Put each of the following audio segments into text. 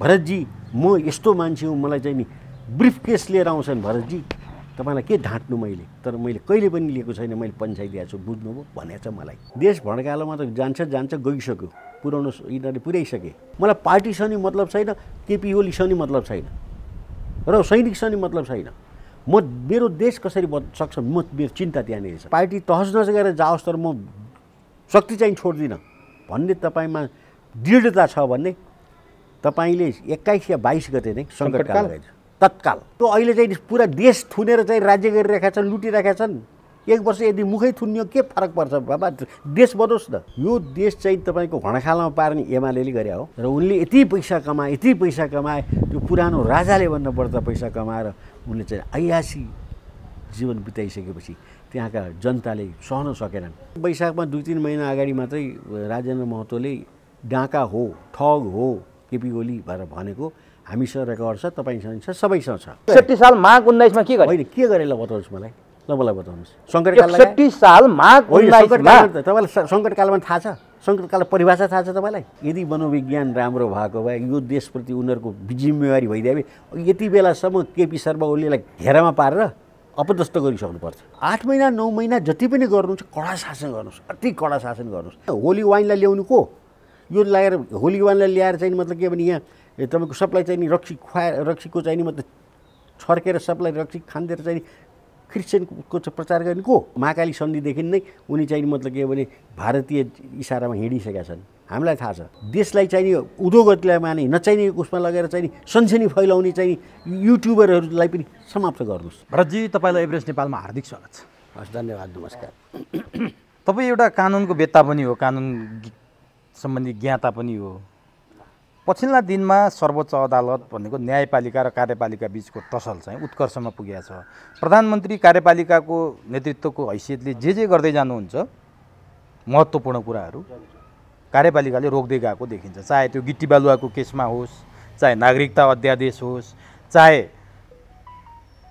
भरतजी म यस्तो मान्छे हुँ, मलाई चाहिँ नि ब्रिफ केस लिएर आउँछन् भरतजी, तपाईँलाई के ढाँट्नु मैले, तर मैले कहिले पनि लिएको छैन, मैले पञ्चायत दिएको छु, बुझ्नुभयो भनेको छ मलाई। देश भड्कालोमा त जान्छ गइसक्यो, पुऱ्याउनु यिनीहरूले पुर्याइसके। मलाई पार्टीसँग नि मतलब छैन, केपी ओलीसँग नि मतलब छैन, र सैनिकसँग नि मतलब छैन। मेरो देश कसरी सक्छ, मेरो चिन्ता त्यहाँनिर छ। पार्टी तहस नहस गरेर जाओस्, तर म शक्ति चाहिँ छोड्दिनँ भन्ने तपाईँमा दृढता छ भने तपाईँले 21 या 22 गते नै सङ्कटकाल तत्काल त्यो अहिले चाहिँ पुरा देश थुनेर चाहिँ राज्य गरिरहेका छन्, लुटिरहेका छन्। 1 वर्ष यदि मुखै थुनियो के फरक पर्छ बाबा, देश बनोस् न। यो देश चाहिँ तपाईँको घणाखालमा पार्ने एमालेले गरे हो, र उनले यति पैसा कमाए त्यो पुरानो राजाले भन्दा बढ्ता पैसा कमाएर उनले चाहिँ ऐयासी जीवन बिताइसकेपछि त्यहाँका जनताले सहन सकेनन्। वैशाखमा 2-3 महिना अगाडि मात्रै राजेन्द्र महतोले डाँका हो, ठग हो केपी ओली भनेर भनेको हामीसँग रेकर्ड छ, तपाईँसँग छ, सबैसँग छ। 61 साल माघ 19 मा के गरे? होइन के गरेर बताउनुहोस् मलाई, मलाई बताउनुहोस्। सङ्कटकाल 61 साल माघ 19 मा तपाईँलाई सङ्कटकालमा थाहा छ? सङ्कटकाल परिभाषा थाहा छ तपाईँलाई? यदि मनोविज्ञान राम्रो भएको भए, यो देशप्रति उनीहरूको जिम्मेवारी भइदिए यति बेलासम्म केपी शर्मा ओलीलाई घेरामा पारेर अपदस्थ गरिसक्नुपर्छ। 8 महिना 9 महिना जति पनि गर्नुहुन्छ कडा शासन गर्नुहोस्, अति कडा शासन गर्नुहोस्। होली वाइनलाई ल्याउनु को? यो लगाएर होली वाइनलाई ल्याएर चाहिँ मतलब के भने यहाँ तपाईँको सबलाई चाहिँ नि रक्सी खुवाएर, रक्सीको चाहिँ नि मतलब छर्केर सबलाई रक्सी खाँदेर चाहिँ क्रिस्चियनको प्रचार गर्ने को? महाकाली सन्धिदेखि नै उनी चाहिँ मतलब के भने भारतीय इसारामा हिँडिसकेका छन्। हामीलाई थाहा छ। देशलाई चाहिँ नि उधो गतिलाई माने नचाहिने उसमा लगेर चाहिँ नि सनसनी फैलाउने चाहिँ युट्युबरहरूलाई पनि समाप्त गर्नुहोस्। भरतजी, तपाईँलाई एभरेस्ट नेपालमा हार्दिक स्वागत छ। हस्, धन्यवाद, नमस्कार। तपाईँ एउटा कानुनको वेत्ता पनि हो, कानुन सम्बन्धी ज्ञाता पनि हो। पछिल्ला दिनमा सर्वोच्च अदालत भनेको न्यायपालिका र कार्यपालिका बीचको टसल चाहिँ उत्कर्षमा पुगेको छ। प्रधानमन्त्री कार्यपालिकाको नेतृत्वको हैसियतले जे गर्दै जानुहुन्छ महत्त्वपूर्ण कुराहरू कार्यपालिकाले रोक्दै गएको देखिन्छ। चाहे त्यो गिट्टी बालुवाको केसमा होस्, चाहे नागरिकता अध्यादेश होस्, चाहे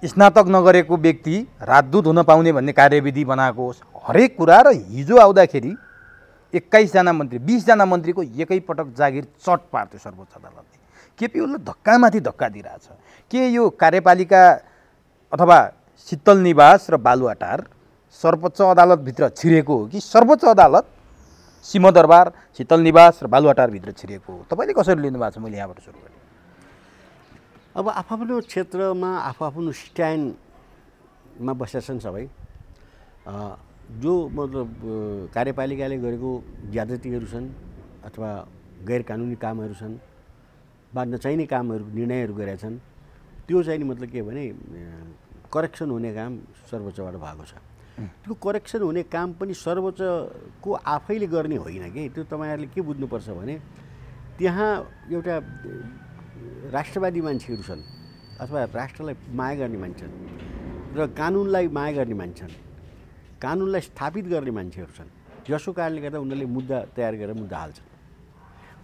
स्नातक नगरेको व्यक्ति राजदूत हुन पाउने भन्ने कार्यविधि बनाएको होस्, हरेक कुरा। र हिजो आउँदाखेरि 21 जना मन्त्री 20 जना मन्त्रीको एकैपटक जागिर चट पार्थ्यो सर्वोच्च अदालतले। केपी ओलीले धक्कामाथि धक्का दिइरहेछ। के यो कार्यपालिका अथवा शीतल निवास र बालुवाटार सर्वोच्च अदालतभित्र छिरेको हो कि सर्वोच्च अदालत सिंहदरबार, शीतल निवास र बालुवाटारभित्र छिरेको हो? तपाईँले कसरी लिनुभएको छ? मैले यहाँबाट सुरु गरेँ। अब आफ्नो क्षेत्रमा आफ्नो स्ट्यान्डमा बसेका छन् सबै। जो मतलब कार्यपालिकाले गरेको ज्यादतीहरू छन् अथवा गैर कानुनी कामहरू छन्, वा नचाहिने कामहरू, निर्णयहरू गरेका छन्, त्यो चाहिँ नि मतलब के भने करेक्सन हुने काम सर्वोच्चबाट भएको छ। त्यो करेक्सन हुने काम पनि सर्वोच्चको आफैले गर्ने होइन कि। त्यो तपाईँहरूले के बुझ्नुपर्छ भने त्यहाँ एउटा राष्ट्रवादी मान्छेहरू छन् अथवा राष्ट्रलाई माया गर्ने मान्छे छन् र कानुनलाई माया गर्ने मान्छे छन्, कानुनलाई स्थापित गर्ने मान्छेहरू छन्। जसको कारणले गर्दा उनीहरूले मुद्दा तयार गरेर मुद्दा हाल्छन्।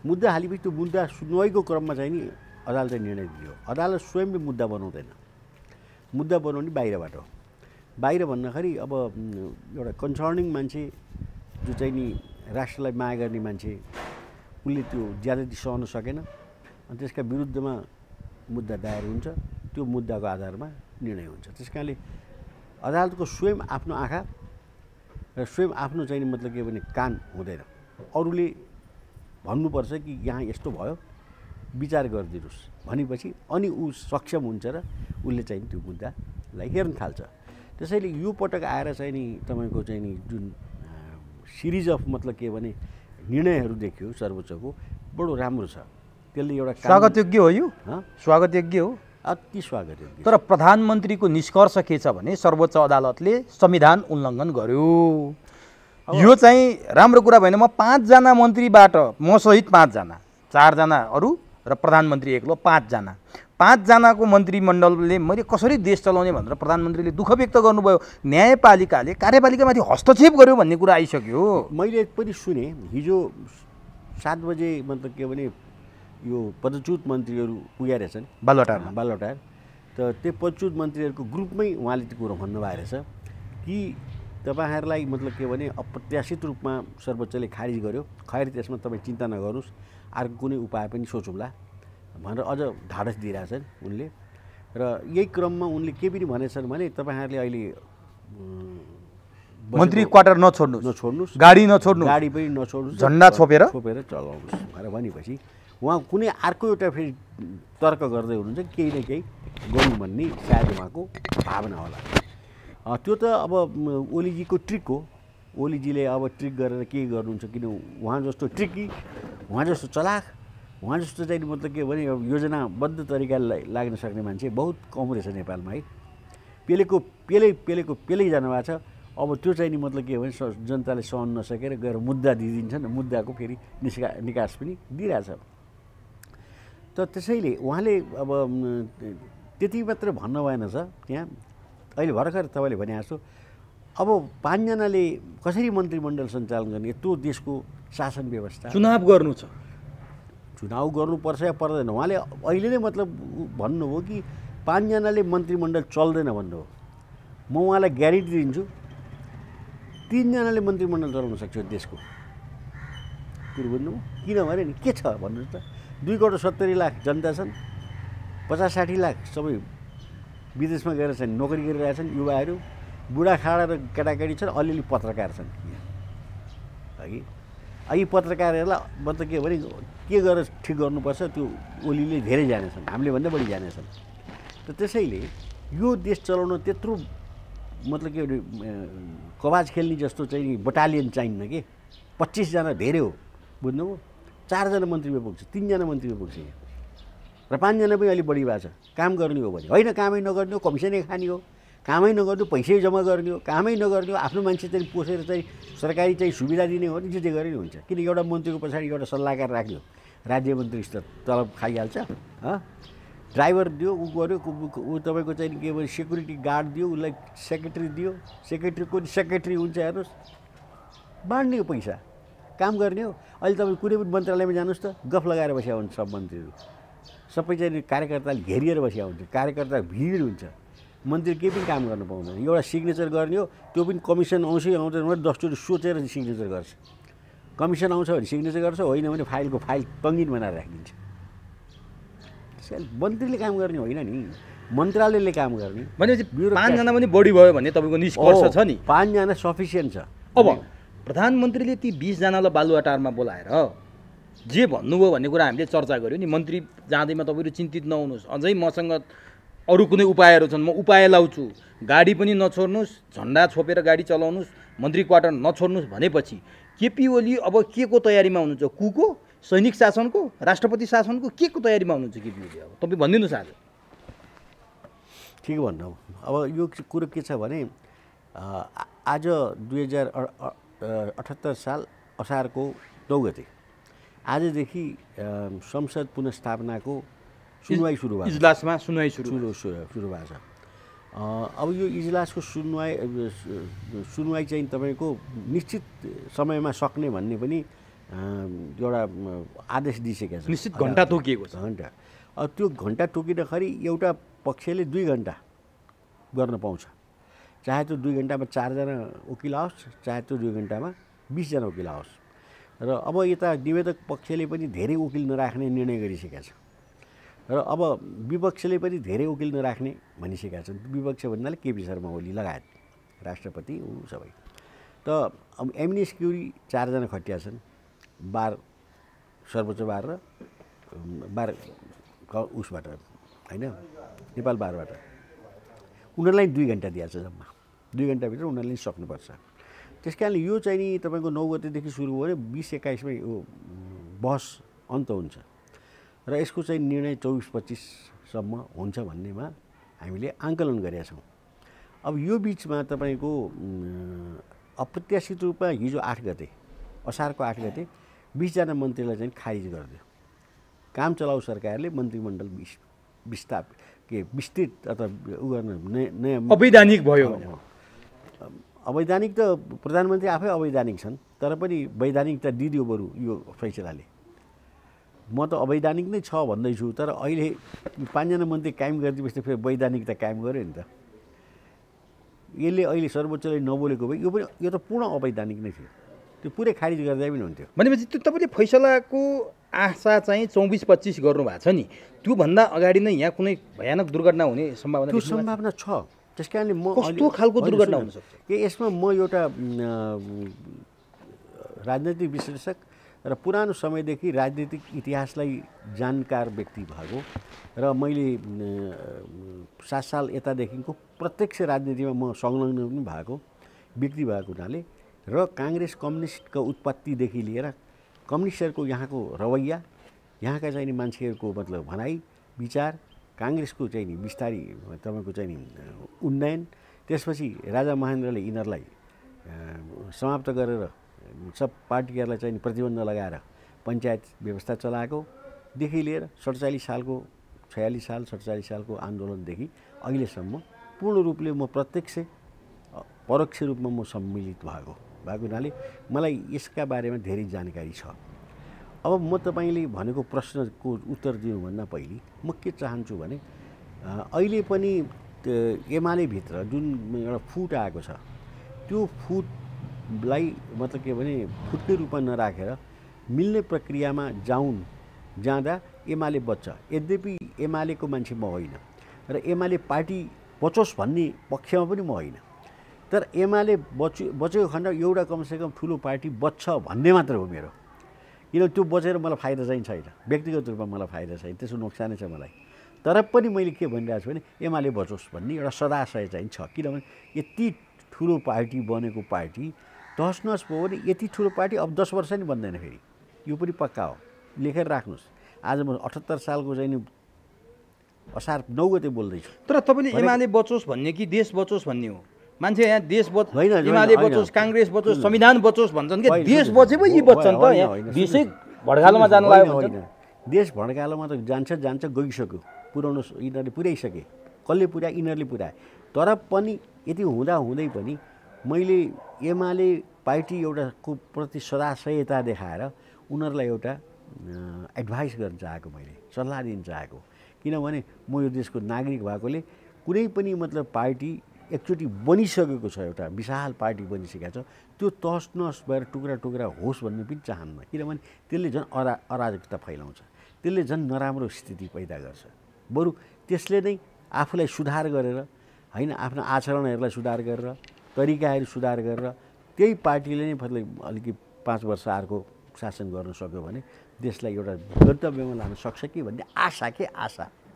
मुद्दा हालेपछि त्यो मुद्दा सुनवाईको क्रममा चाहिँ नि अदालतले निर्णय दियो। अदालत स्वयंले मुद्दा बनाउँदैन, मुद्दा बनाउने बाहिरबाट हो। बाहिर भन्दाखेरि अब एउटा कन्सर्निङ मान्छे जो चाहिँ नि राष्ट्रलाई माया गर्ने मान्छे, उसले त्यो ज्यादती सहन सकेन अनि त्यसका विरुद्धमा मुद्दा दायर हुन्छ। त्यो मुद्दाको आधारमा निर्णय हुन्छ। त्यस कारणले अदालतको स्वयं आफ्नो आँखा र स्वयं आफ्नो चाहिँ मतलब के भने कान हुँदैन। अरूले भन्नुपर्छ कि यहाँ यस्तो भयो, विचार गरिदिनुहोस् भनेपछि अनि ऊ सक्षम हुन्छ र उसले चाहिँ त्यो मुद्दालाई हेर्न थाल्छ। त्यसैले यो पटक आएर चाहिँ नि तपाईँको चाहिँ नि जुन सिरिज अफ मतलब के भने निर्णयहरू देखियो सर्वोच्चको, बडो राम्रो छ। त्यसले एउटा स्वागतयोग्य हो। यो स्वागतयोग्य हो, अति स्वागतयोग्य। तर प्रधानमन्त्रीको निष्कर्ष के छ भने सर्वोच्च अदालतले संविधान उल्लङ्घन गर्यो। यो चाहिँ राम्रो कुरा भएन। म 5 जना मन्त्रीबाट, म सहित 5 जना, 4 जना अरू र प्रधानमन्त्री एक्लो 5 जना, 5 जनाको मन्त्रीमण्डलले मैले कसरी देश चलाउने भनेर प्रधानमन्त्रीले दुःख व्यक्त गर्नुभयो। न्यायपालिकाले कार्यपालिकामाथि हस्तक्षेप गर्यो भन्ने कुरा आइसक्यो। मैले पनि सुने हिजो 7 बजे मतलब के भने यो पदच्युत मन्त्रीहरू पुगेका रहेछन् बालुवाटार। त त्यो पदच्युत मन्त्रीहरूको ग्रुपमै उहाँले त्यो कुरो भन्नुभएको रहेछ कि तपाईँहरूलाई मतलब के भने अप्रत्याशित रूपमा सर्वोच्चले खारिज गर्यो, खैर त्यसमा तपाईँ चिन्ता नगर्नुहोस्, अर्को कुनै उपाय पनि सोचौँला भनेर अझ ढाडस दिइरहेछन् उनले। र यही क्रममा उनले के पनि भनेछन् भने तपाईँहरूले अहिले मन्त्री क्वार्टर नछोड्नुहोस्, गाडी नछोड्नु, गाडी पनि नछोड्नुहोस्, झन्डा छोपेर चलाउनुहोस् भनेर भनेपछि उहाँ कुनै अर्को एउटा फेरि तर्क गर्दै हुनुहुन्छ, केही न केही गर्नु भन्ने सायद उहाँको भावना होला। त्यो त अब ओलीजीको ट्रिक हो। ओलीजीले अब ट्रिक गरेर के गर्नुहुन्छ, किन उहाँ जस्तो ट्रिकी, उहाँ जस्तो चलाक, उहाँ जस्तो चाहिँ मतलब के भने योजनाबद्ध तरिकाले लाग्न सक्ने मान्छे बहुत कम रहेछ नेपालमा है। पेलै जानुभएको छ। अब त्यो चाहिँ नि मतलब के भने जनताले सहन नसकेर गएर मुद्दा दिइदिन्छन्, मुद्दाको फेरि निकास पनि दिइरहेछ। त त्यसैले उहाँले अब त्यति मात्र भन्नु भएन छ त्यहाँ। अहिले भर्खर तपाईँले भने जस्तो अब 5 जनाले कसरी मन्त्रीमण्डल सञ्चालन गर्ने, यत्रो देशको शासन व्यवस्था, चुनाव गर्नु छ, चुनाव गर्नुपर्छ या पर्दैन। उहाँले अहिले नै मतलब भन्नुभयो कि 5 जनाले मन्त्रीमण्डल चल्दैन भन्नुभयो। म उहाँलाई ग्यारेन्टी दिन्छु 3 जनाले मन्त्रीमण्डल चलाउन सक्छ देशको। कुरो बुझ्नुभयो? किनभने नि के छ भन्नुहोस् त, 2 करोड 70 लाख जनता छन्, 50-60 लाख सबै विदेशमा गएर चाहिँ नोकरी गरिरहेछन् युवाहरू, बुढाखाडा र केटाकेटी छन्, अलिअलि पत्रकार छन् हगि। यी पत्रकारहरूलाई मतलब के भने के गरेर ठिक गर्नुपर्छ त्यो ओलीले धेरै जानेछन्, हामीले भन्दा बढी जानेछन्। त त्यसैले यो देश चलाउन त्यत्रो मतलब के भने कवाज खेल्ने जस्तो चाहिँ बटालियन चाहिन्न के। 25 जना धेरै हो बुझ्नुभयो। 4 जना मन्त्रीमा पुग्छ, 3 जना मन्त्रीमा पुग्छ र 5 जना पनि अलिक बढी भएको छ। काम गर्ने हो भने होइन, कामै नगर्ने हो, कमिसनै खाने हो, कामै नगर्नु, पैसै जम्मा गर्ने हो, कामै नगर्ने हो, आफ्नो मान्छे चाहिँ पोसेर चाहिँ सरकारी चाहिँ सुविधा दिने हो भने जे गरे नि हुन्छ। किन एउटा मन्त्रीको पछाडि एउटा सल्लाहकार राख्यो, राज्य मन्त्री स्तर तलब खाइहाल्छ। ड्राइभर दियो, ऊ गऱ्यो, ऊ तपाईँको चाहिँ के भने सेक्युरिटी गार्ड दियो, उसलाई सेक्रेटरी दियो, सेक्रेटरीको सेक्रेटरी हुन्छ हेर्नुहोस्, बाँड्ने हो पैसा, काम गर्ने हो। अहिले तपाईँ कुनै पनि मन्त्रालयमा जानुहोस् त गफ लगाएर बसिया हुन्छ सब मन्त्रीहरू, सबै चाहिँ कार्यकर्ताले घेरिएर बसिया हुन्छ, कार्यकर्ता भिड हुन्छ, मन्त्री केही पनि काम गर्नु पाउँदैन। एउटा सिग्नेचर गर्ने हो, त्यो पनि कमिसन आउँछै आउँदैन भने 10 चोटि सोचेर सिग्नेचर गर्छ। कमिसन आउँछ भने सिग्नेचर गर्छ, होइन भने फाइल तङ्गिन बनाएर राखिदिन्छ। मन्त्रीले काम गर्ने होइन नि, मन्त्रालयले काम गर्ने। भनेपछि 5 जना पनि बढी भयो भने तपाईँको निष्कर्ष छ नि 5 जना सफिसियन्ट छ। अब प्रधानमन्त्रीले ती 20 जनालाई बालुवाटारमा बोलाएर जे भन्नुभयो भन्ने कुरा हामीले चर्चा गऱ्यौँ नि। मन्त्री जाँदैमा तपाईँहरू चिन्तित नहुनुहोस्, अझै मसँग अरू कुनै उपायहरू छन्, म उपाय लाउँछु, गाडी पनि नछोड्नुहोस्, झन्डा छोपेर गाडी चलाउनुहोस्, मन्त्री क्वार्टर नछोड्नुहोस् भनेपछि केपी ओली अब के को तयारीमा हुनुहुन्छ? कुको, सैनिक शासनको, राष्ट्रपति शासनको के को तयारीमा हुनुहुन्छ केपी ओली? अब तपाईँ भनिदिनुहोस्। ठिक भन्नु। अब यो कुरो के छ भने आज 2078 साल असारको 9 गते आजदेखि संसद पुनर्स्थापनाको सुनवाई सुरु भएको छ। इजलासमा सुनवाई सुरु भएको छ। अब यो इजलासको सुनवाई चाहिँ तपाईँको निश्चित समयमा सक्ने भन्ने पनि एउटा आदेश दिइसकेको छ। निश्चित घन्टा तोकिएको छ। घन्टा त्यो घन्टा तोकिँदाखेरि एउटा पक्षले 2 घन्टा गर्न पाउँछ, चाहे त्यो 2 घन्टामा 4 जना वकिल आओस्, चाहे त्यो 2 घन्टामा 20 जना वकिल आओस्। र अब यता निवेदक पक्षले पनि धेरै वकिल नराख्ने निर्णय गरिसकेका छ र अब विपक्षले पनि धेरै वकिल नराख्ने भनिसकेका छन्। विपक्ष भन्नाले केपी शर्मा ओली लगायत राष्ट्रपति सबै। त अब एमएनएस क्युरी 4 जना खटिया छन्, बार सर्वोच्च बार र बार उसबाट होइन नेपाल बारबाट। उनीहरूलाई 2 घन्टा दिएको छ जम्मा। 2 घन्टाभित्र उनीहरूले सक्नुपर्छ। त्यस कारणले यो चाहिँ नि तपाईँको 9 गतेदेखि सुरु भयो भने 20-21 मै यो बहस अन्त हुन्छ र यसको चाहिँ निर्णय 24-25सम्म हुन्छ भन्नेमा हामीले आङ्कलन गरेका छौँ। अब यो बिचमा तपाईँको अप्रत्याशित रूपमा हिजो 8 गते असारको 8 गते 20 जना मन्त्रीलाई चाहिँ खारिज गरिदियो। काम चलाउ सरकारले मन्त्रीमण्डल विस्तृत अथवा उ गर्न नयाँ अवैधानिक भयो। अवैधानिक त प्रधानमन्त्री आफै अवैधानिक छन्, तर पनि वैधानिकता दिदियो बरु यो फैसलाले। म त अवैधानिक नै छ भन्दैछु, तर अहिले 5 जना मन्त्री कायम गरिदिएपछि फेरि वैधानिकता कायम गर्यो नि त। यसले अहिले सर्वोच्चले नबोलेको भए यो त पूर्ण अवैधानिक नै थियो। त्यो पुरै खारिज गर्दा पनि हुन्थ्यो। भनेपछि त्यो तपाईँले फैसलाको आशा चाहिँ 24-25 गर्नुभएको छ नि, त्योभन्दा अगाडि नै यहाँ कुनै भयानक दुर्घटना हुने सम्भावना त्यो सम्भावना छ। त्यस कारणले म कस्तो खालको दुर्घटना हुनसक्छ? यसमा म एउटा राजनैतिक विश्लेषक र पुरानो समयदेखि राजनीतिक इतिहासलाई जानकार व्यक्ति भएको र मैले 7 साल यतादेखिको प्रत्यक्ष राजनीतिमा म संलग्न पनि भएको व्यक्ति भएको हुनाले र काङ्ग्रेस कम्युनिस्टको उत्पत्तिदेखि लिएर कम्युनिस्टहरूको यहाँको रवैया, यहाँका चाहिँ नि मान्छेहरूको मतलब भनाइ विचार, काङ्ग्रेसको चाहिँ नि बिस्तारी तपाईँको चाहिँ नि उन्नयन, त्यसपछि राजा महेन्द्रले यिनीहरूलाई समाप्त गरेर सब पार्टीहरूलाई चाहिँ प्रतिबन्ध लगाएर पञ्चायत व्यवस्था चलाएकोदेखि लिएर 47 सालको 46 साल 47 सालको आन्दोलनदेखि अहिलेसम्म पूर्ण रूपले म प्रत्यक्ष परोक्ष रूपमा म सम्मिलित भएको हुनाले मलाई यसका बारेमा धेरै जानकारी छ। अब म तपाईँले भनेको प्रश्नको उत्तर दिनुभन्दा पहिले म के चाहन्छु भने अहिले पनि एमाले भित्र जुन एउटा फुट आएको छ त्यो फुटलाई मतलब के भने फुटकै रूपमा नराखेर मिल्ने प्रक्रियामा जाँदा एमाले बच्छ। यद्यपि एमालेको मान्छे म होइन र एमाले पार्टी बचोस् भन्ने पक्षमा पनि म होइन, तर एमाले बचेको खण्ड एउटा कमसेकम ठुलो पार्टी बच्छ भन्ने मात्र हो मेरो। किन त्यो बचेर मलाई फाइदा चाहिँ छैन, व्यक्तिगत रूपमा मलाई फाइदा छैन, त्यसको नोक्सानै छ मलाई। तर पनि मैले के भनिरहेको छु भने एमाले बचोस् भन्ने एउटा सदाशय चाहिँ छ। किनभने यति ठुलो पार्टी बनेको पार्टी तहस नहस भयो भने यति ठुलो पार्टी अब 10 वर्ष नि बन्दैन फेरि, यो पनि पक्का हो, लेखेर राख्नुहोस्। आज म 78 सालको चाहिँ नि असार 9 गते बोल्दैछु। तर तपाईँले एमाले बचोस् भन्ने कि देश बचोस् भन्ने हो? मान्छे यहाँ देश एमाले बचोस्, काङ्ग्रेस बचोस्, संविधान बचोस् भन्छन् कि देश बचे पो यी बच्छन् त? यहाँ देशै भड्कालोमा जानु लाग्यो भन्छन्। देश भड्कालोमा त जान्छ गइसक्यो, पुर्याउनु यिनीहरूले पुर्याइसके, कसले पुर्याए? यिनीहरूले पुर्याए। तर पनि यति हुँदै पनि मैले एमाले पार्टी एउटाको प्रति सदाशयता देखाएर उनीहरूलाई एउटा एडभाइस गर्न चाहेको, मैले सल्लाह दिन चाहेको। किनभने म यो देशको नागरिक भएकोले कुनै पनि मतलब पार्टी एकचोटि बनिसकेको छ, एउटा विशाल पार्टी बनिसकेको छ, त्यो तहस नहस भएर टुक्रा टुक्रा होस् भन्ने पनि चाहन्न। किनभने त्यसले झन् अराजकता फैलाउँछ, त्यसले झन् नराम्रो स्थिति पैदा गर्छ। बरु त्यसले नै आफूलाई सुधार गरेर होइन, आफ्नो आचरणहरूलाई सुधार गरेर, तरिकाहरू सुधार गरेर त्यही पार्टीले नै अलिकति 5 वर्ष अर्को शासन गर्न सक्यो भने देशलाई एउटा गन्तव्यमा लान सक्छ कि भन्ने आशा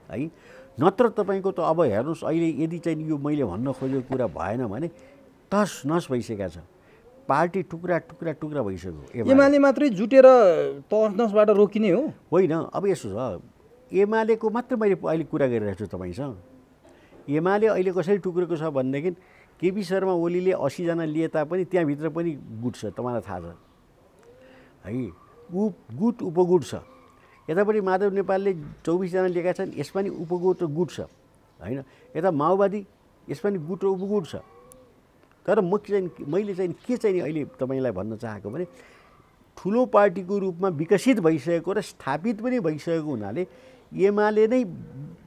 है। नत्र तपाईँको त अब हेर्नुहोस् अहिले यदि चाहिँ यो मैले भन्न खोजेको कुरा भएन भने तहस नहस भइसकेको छ, पार्टी टुक्रा टुक्रा टुक्रा भइसक्यो। एमाले मात्रै जुटेर तहस नहसबाट रोकिने हो? होइन, अब यसो छ, एमालेको मात्र मैले अहिले कुरा गरिरहेको छु तपाईँसँग। एमाले अहिले कसरी टुक्रेको छ भनेदेखि केपी शर्मा ओलीले 80 जना लिए तापनि त्यहाँभित्र पनि गुट छ, तपाईँलाई थाहा छ है। गुट उपगुट छ। यतापट्टि माधव नेपालले 24 जना लिएका छन्, यसमा नि उपगुट र गुट छ होइन। यता माओवादी, यसमा नि गुट र उपगुट छ। तर मैले चाहिँ के चाहिँ अहिले तपाईँलाई भन्न चाहेको भने ठुलो पार्टीको रूपमा विकसित भइसकेको र स्थापित पनि भइसकेको हुनाले एमाले नै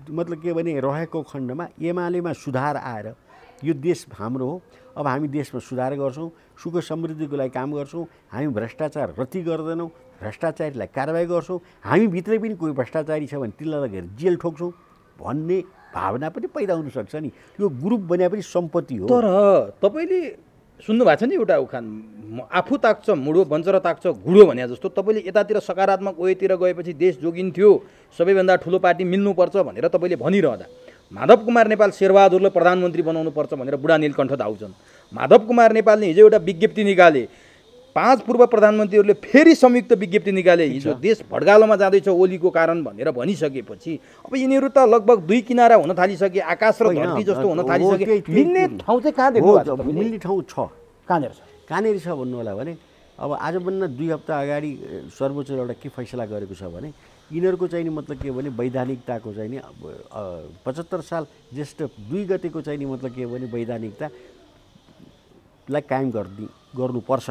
मतलब के भने रहेको खण्डमा एमालेमा सुधार आएर यो देश हाम्रो हो, अब हामी देशमा सुधार गर्छौँ, सुख समृद्धिको लागि काम गर्छौँ, हामी भ्रष्टाचार रति गर्दैनौँ, भ्रष्टाचारीलाई कारबाही गर्छौँ, हामी भित्रै पनि कोही भ्रष्टाचारी छ भने तिनलाई लगेर जेल ठोक्छौँ भन्ने भावना पनि पैदा हुनसक्छ नि। यो ग्रुप बने पनि सम्पत्ति हो। तर तपाईँले सुन्नुभएको छ नि एउटा उखान, आफू ताक्छ मुडो बन्चर ताक्छ घुडो भने जस्तो तपाईँले यतातिर सकारात्मक वेतिर गएपछि देश जोगिन्थ्यो, सबैभन्दा ठुलो पार्टी मिल्नुपर्छ भनेर तपाईँले भनिरहँदा माधव कुमार नेपाल शेरबहादुरलाई प्रधानमन्त्री बनाउनु पर्छ भनेर बुढा नीलकण्ठ धाउँछन्। माधव कुमार नेपालले हिजो एउटा विज्ञप्ति निकाले, 5 पूर्व प्रधानमन्त्रीहरूले फेरि संयुक्त विज्ञप्ति निकाले, हिजो देश भड्गालोमा जाँदैछ ओलीको कारण भनेर भनिसकेपछि अब यिनीहरू त लगभग 2 किनारा हुन थालिसके, आकाश र धरती जस्तो हुन थालिसके। मिल्ने ठाउँ चाहिँ कहाँ देख्नु? मिल्ने ठाउँ छ, कहाँनिर छ भन्नु होला भने अब आजभन्दा 2 हप्ता अगाडि सर्वोच्चले एउटा के फैसला गरेको छ भने यिनीहरूको चाहिँ नि मतलब के भने वैधानिकताको चाहिँ नि 75 साल ज्येष्ठ 2 गतेको चाहिँ नि मतलब के भने वैधानिकतालाई कायम गर्नुपर्छ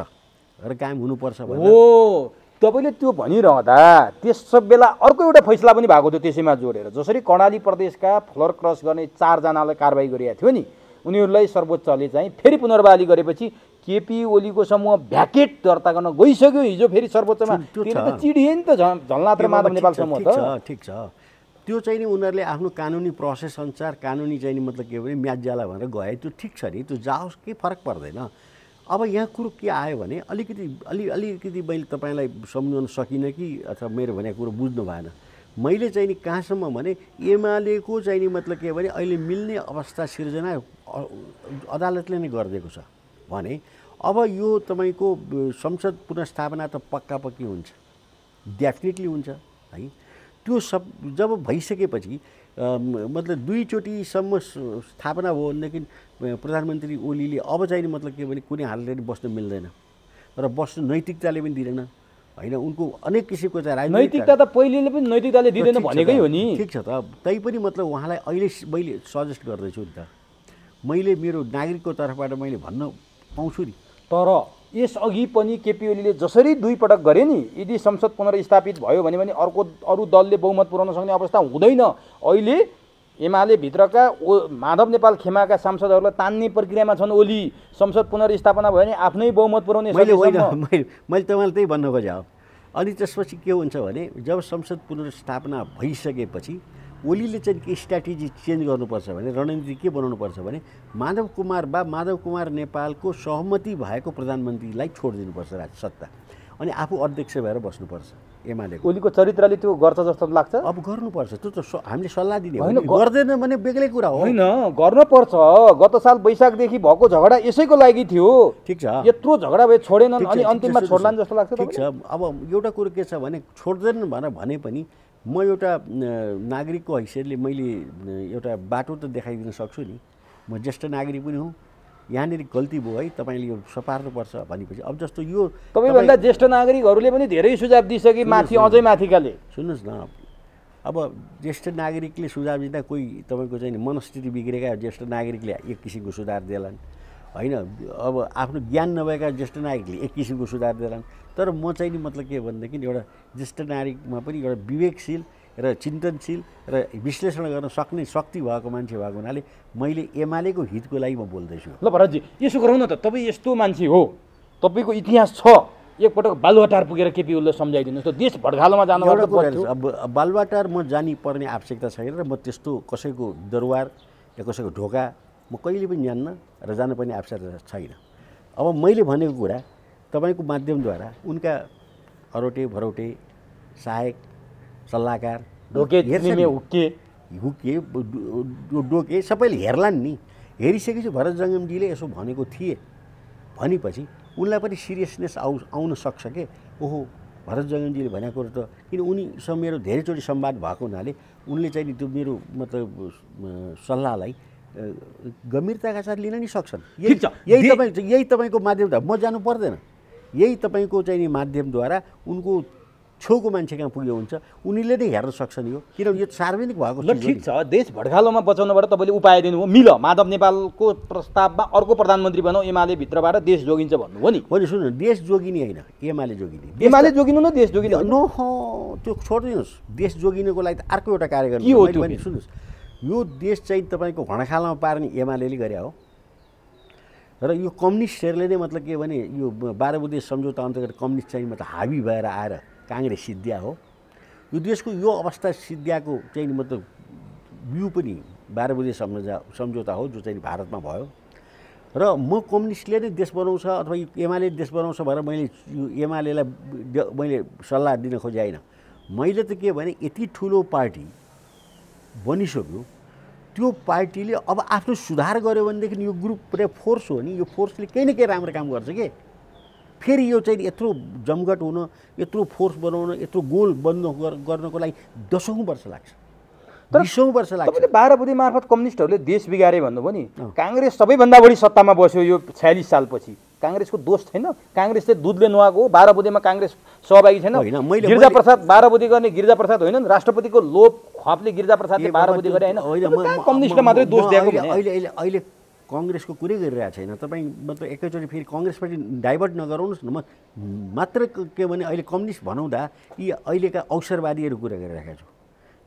र कायम हुनुपर्छ भनेर। हो, तपाईँले त्यो भनिरहँदा त्यस बेला अर्को एउटा फैसला पनि भएको थियो त्यसैमा जोडेर, जसरी कर्णाली प्रदेशका फ्लोर क्रस गर्ने 4 जनालाई कारबाही गरिएको थियो नि, उनीहरूलाई सर्वोच्चले चाहिँ फेरि पुनर्बहाली गरेपछि केपी ओलीको समूह भ्याकेट दर्ता गर्न गइसक्यो हिजो फेरि सर्वोच्चमा। त्यसले त चिडिए नि त झलनाथ र माधव नेपाल समूह त। ठिक छ, त्यो चाहिँ नि उनीहरूले आफ्नो कानुनी प्रोसेस अनुसार कानुनी चाहिँ नि मतलब के भने म्याच जाला भनेर गए, त्यो ठिक छ नि, त्यो जाओस्, के फरक पर्दैन। अब यहाँ कुरो के आयो भने अलिकति मैले तपाईँलाई सम्झाउन सकिनँ कि अथवा मेरो भनेको कुरो बुझ्नु भएन। मैले चाहिँ नि कहाँसम्म भने एमालेको चाहिँ नि मतलब के भने अहिले मिल्ने अवस्था सिर्जना अदालतले नै गरिदिएको छ भने अब यो तपाईँको संसद पुनर्स्थापना त पक्की हुन्छ, डेफिनेटली हुन्छ है। त्यो सब जब भइसकेपछि मतलब दुईचोटिसम्म स्थापना भयो भनेदेखि प्रधानमन्त्री ओलीले अब चाहिँ मतलब के भने कुनै हालतले बस्न मिल्दैन र बस्नु नैतिकताले पनि दिँदैन होइन। उनको अनेक किसिमको चाहिँ नैतिकता त पहिलेले पनि नैतिकताले दिँदैन भनेकै हो नि। ठिक छ त, तैपनि मतलब उहाँलाई अहिले मैले सजेस्ट गर्दैछु नि त, मैले मेरो नागरिकको तर्फबाट मैले भन्न पाउँछु नि। तर यसअघि पनि केपी ओलीले जसरी 2 पटक गरे नि, यदि संसद पुनर्स्थापित भयो भने अरू दलले बहुमत पुर्याउन सक्ने अवस्था हुँदैन। अहिले एमाले भित्रका माधव नेपाल खेमाका सांसदहरूलाई तान्ने प्रक्रियामा छन्। ओली संसद पुनर्स्थापना भयो भने आफ्नै बहुमत पुर्याउने। मैले तपाईँलाई त्यही भन्न खोजेँ। अनि त्यसपछि के हुन्छ भने जब संसद पुनर्स्थापना भइसकेपछि ओलीले चाहिँ के स्ट्राटेजी चेन्ज गर्नुपर्छ भने, रणनीति के बनाउनुपर्छ भने माधव कुमार नेपालको सहमति भएको प्रधानमन्त्रीलाई छोडिदिनुपर्छ सत्ता, अनि आफू अध्यक्ष भएर बस्नुपर्छ एमालेको। ओलीको चरित्रले त्यो गर्छ जस्तो लाग्छ। अब गर्नुपर्छ, त्यो त हामीले सल्लाह दिने होइन, गर्दैन भने बेग्लै कुरा हो। होइन, गर्नुपर्छ। गत साल वैशाखदेखि भएको झगडा यसैको लागि थियो। ठिक छ, यत्रो झगडा भए छोडेनन् अनि अन्तिममा छोड्लान् जस्तो लाग्छ। ठिक छ, अब एउटा कुरो के छ भने छोड्दैनन् भने पनि म एउटा नागरिकको हैसियतले मैले एउटा बाटो त देखाइदिन सक्छु नि। म ज्येष्ठ नागरिक पनि हुँ, यहाँनिर गल्ती भयो है, तपाईँले यो सपार्नुपर्छ भनेपछि अब जस्तो यो तपाईँभन्दा ज्येष्ठ नागरिकहरूले पनि धेरै सुझाव दिइसके, माथि अझै माथिकाले। सुन्नुहोस् न, अब ज्येष्ठ नागरिकले सुझाव दिँदा कोही तपाईँको चाहिँ मनस्थिति बिग्रेका ज्येष्ठ नागरिकले एक किसिमको सुधार देलान् होइन। अब आफ्नो ज्ञान नभएका ज्येष्ठ नागरिकले एक किसिमको सुधार देलान्। तर म चाहिँ नि मतलब के भनेदेखि एउटा ज्येष्ठ नागरिकमा पनि एउटा विवेकशील र चिन्तनशील र विश्लेषण गर्न सक्ने शक्ति भएको मान्छे भएको हुनाले मैले एमालेको हितको लागि म बोल्दैछु। ल भरतजी, यसो गरौँ न त, तपाईँ यस्तो मान्छे हो, तपाईँको इतिहास छ, एकपटक बालुवाटार पुगेर केपी ओलीलाई सम्झाइदिनुहोस् त। देश भड्गालोमा जानुपर्छ। अब बालुवाटार म जानी पर्ने आवश्यकता छैन र म त्यस्तो कसैको दरबार या कसैको ढोका म कहिले पनि जान्न र जानुपर्ने आवश्यकता छैन। अब मैले भनेको कुरा तपाईँको माध्यमद्वारा उनका अरोटे भरौटे सहायक सल्लाहकार डोके सबैले हेर्लान् नि। हेरिसकेपछि भरत जङ्गमजीले यसो भनेको थिए भनेपछि उनलाई पनि सिरियसनेस आउन सक्छ के, ओहो भरत जङ्गमजीले भनेको कुरो त, किन उनीसँग मेरो धेरैचोटि संवाद भएको हुनाले उनले चाहिँ त्यो मेरो मतलब सल्लाहलाई गम्भीरताका साथ लिन नि सक्छन्। यही तपाईँको माध्यमद्वारा म जानु पर्दैन, यही तपाईँको चाहिँ नि माध्यमद्वारा उनको छेउको मान्छे कहाँ पुग्यो हुन्छ उनीले नै हेर्न सक्छन् यो, किनभने यो सार्वजनिक भएको। ल ठिक छ, देश भड्गालोमा बचाउनबाट तपाईँले उपाय दिनुभयो, मिल माधव नेपालको प्रस्तावमा अर्को प्रधानमन्त्री बनाऊ, एमाले भित्रबाट देश जोगिन्छ भन्नु हो नि। होइन सुन्नु, देश जोगिने होइन, एमाले जोगिने। एमाले जोगिनु न देश जोगिने नो, त्यो छोडिदिनुहोस्। देश जोगिनको लागि त अर्को एउटा कार्यक्रम के हो त्यो? सुन्नुहोस्, यो देश चाहिँ तपाईँको भँडाखालामा पार्ने एमालेले गरे हो र यो कम्युनिस्टहरूले नै मतलब के भने यो 12 बुँदे सम्झौता अन्तर्गत कम्युनिस्ट चाहिँ मतलब हाबी भएर आएर काङ्ग्रेस सिद्ध्या हो। यो देशको यो अवस्था सिद्ध्याको चाहिँ मतलब बिउ पनि 12 बुँदे सम्झौता हो जो चाहिँ भारतमा भयो र म कम्युनिस्टले नै देश बनाउँछ अथवा एमाले देश बनाउँछ भनेर मैले यो एमालेलाई मैले सल्लाह दिन खोजेँ होइन। मैले त के भने यति ठुलो पार्टी बनिसक्यो, त्यो पार्टीले अब आफ्नो सुधार गर्यो भनेदेखि यो ग्रुप पुरै फोर्स हो नि, यो फोर्सले केही न केही राम्रो काम गर्छ के। फेरि यो चाहिँ यत्रो जमघट हुन, यत्रो फोर्स बनाउन, यत्रो गोल बन्द गर्नको लागि 10औं वर्ष लाग्छ, 20औं वर्ष लाग्छ। तपाईँले 12 बुँदे मार्फत कम्युनिस्टहरूले देश बिगारे भन्नुभयो नि। काङ्ग्रेस सबैभन्दा बढी सत्तामा बस्यो यो 46 सालपछि। काङ्ग्रेसको दोष छैन, काङ्ग्रेसले दुधले नुहाएको हो। 12 बुँदेमा काङ्ग्रेस सहभागी छैन। गिरिजा प्रसाद 12 बुँदे गर्ने गिरिजा प्रसाद होइनन्, राष्ट्रपतिको लोभ खपले गिरिजा प्रसादले 12 बुँदे गरे होइन। कम्युनिस्टले मात्रै दोष दिएको भने अहिले काङ्ग्रेसको कुरै गरिरहेको छैन। तपाईँ मतलब एकैचोटि फेरि काङ्ग्रेसपट्टि डाइभर्ट नगराउनुहोस् न। म मात्र के भने अहिले कम्युनिस्ट भनाउँदा यी अहिलेका अवसरवादीहरू कुरा गरिरहेका छु।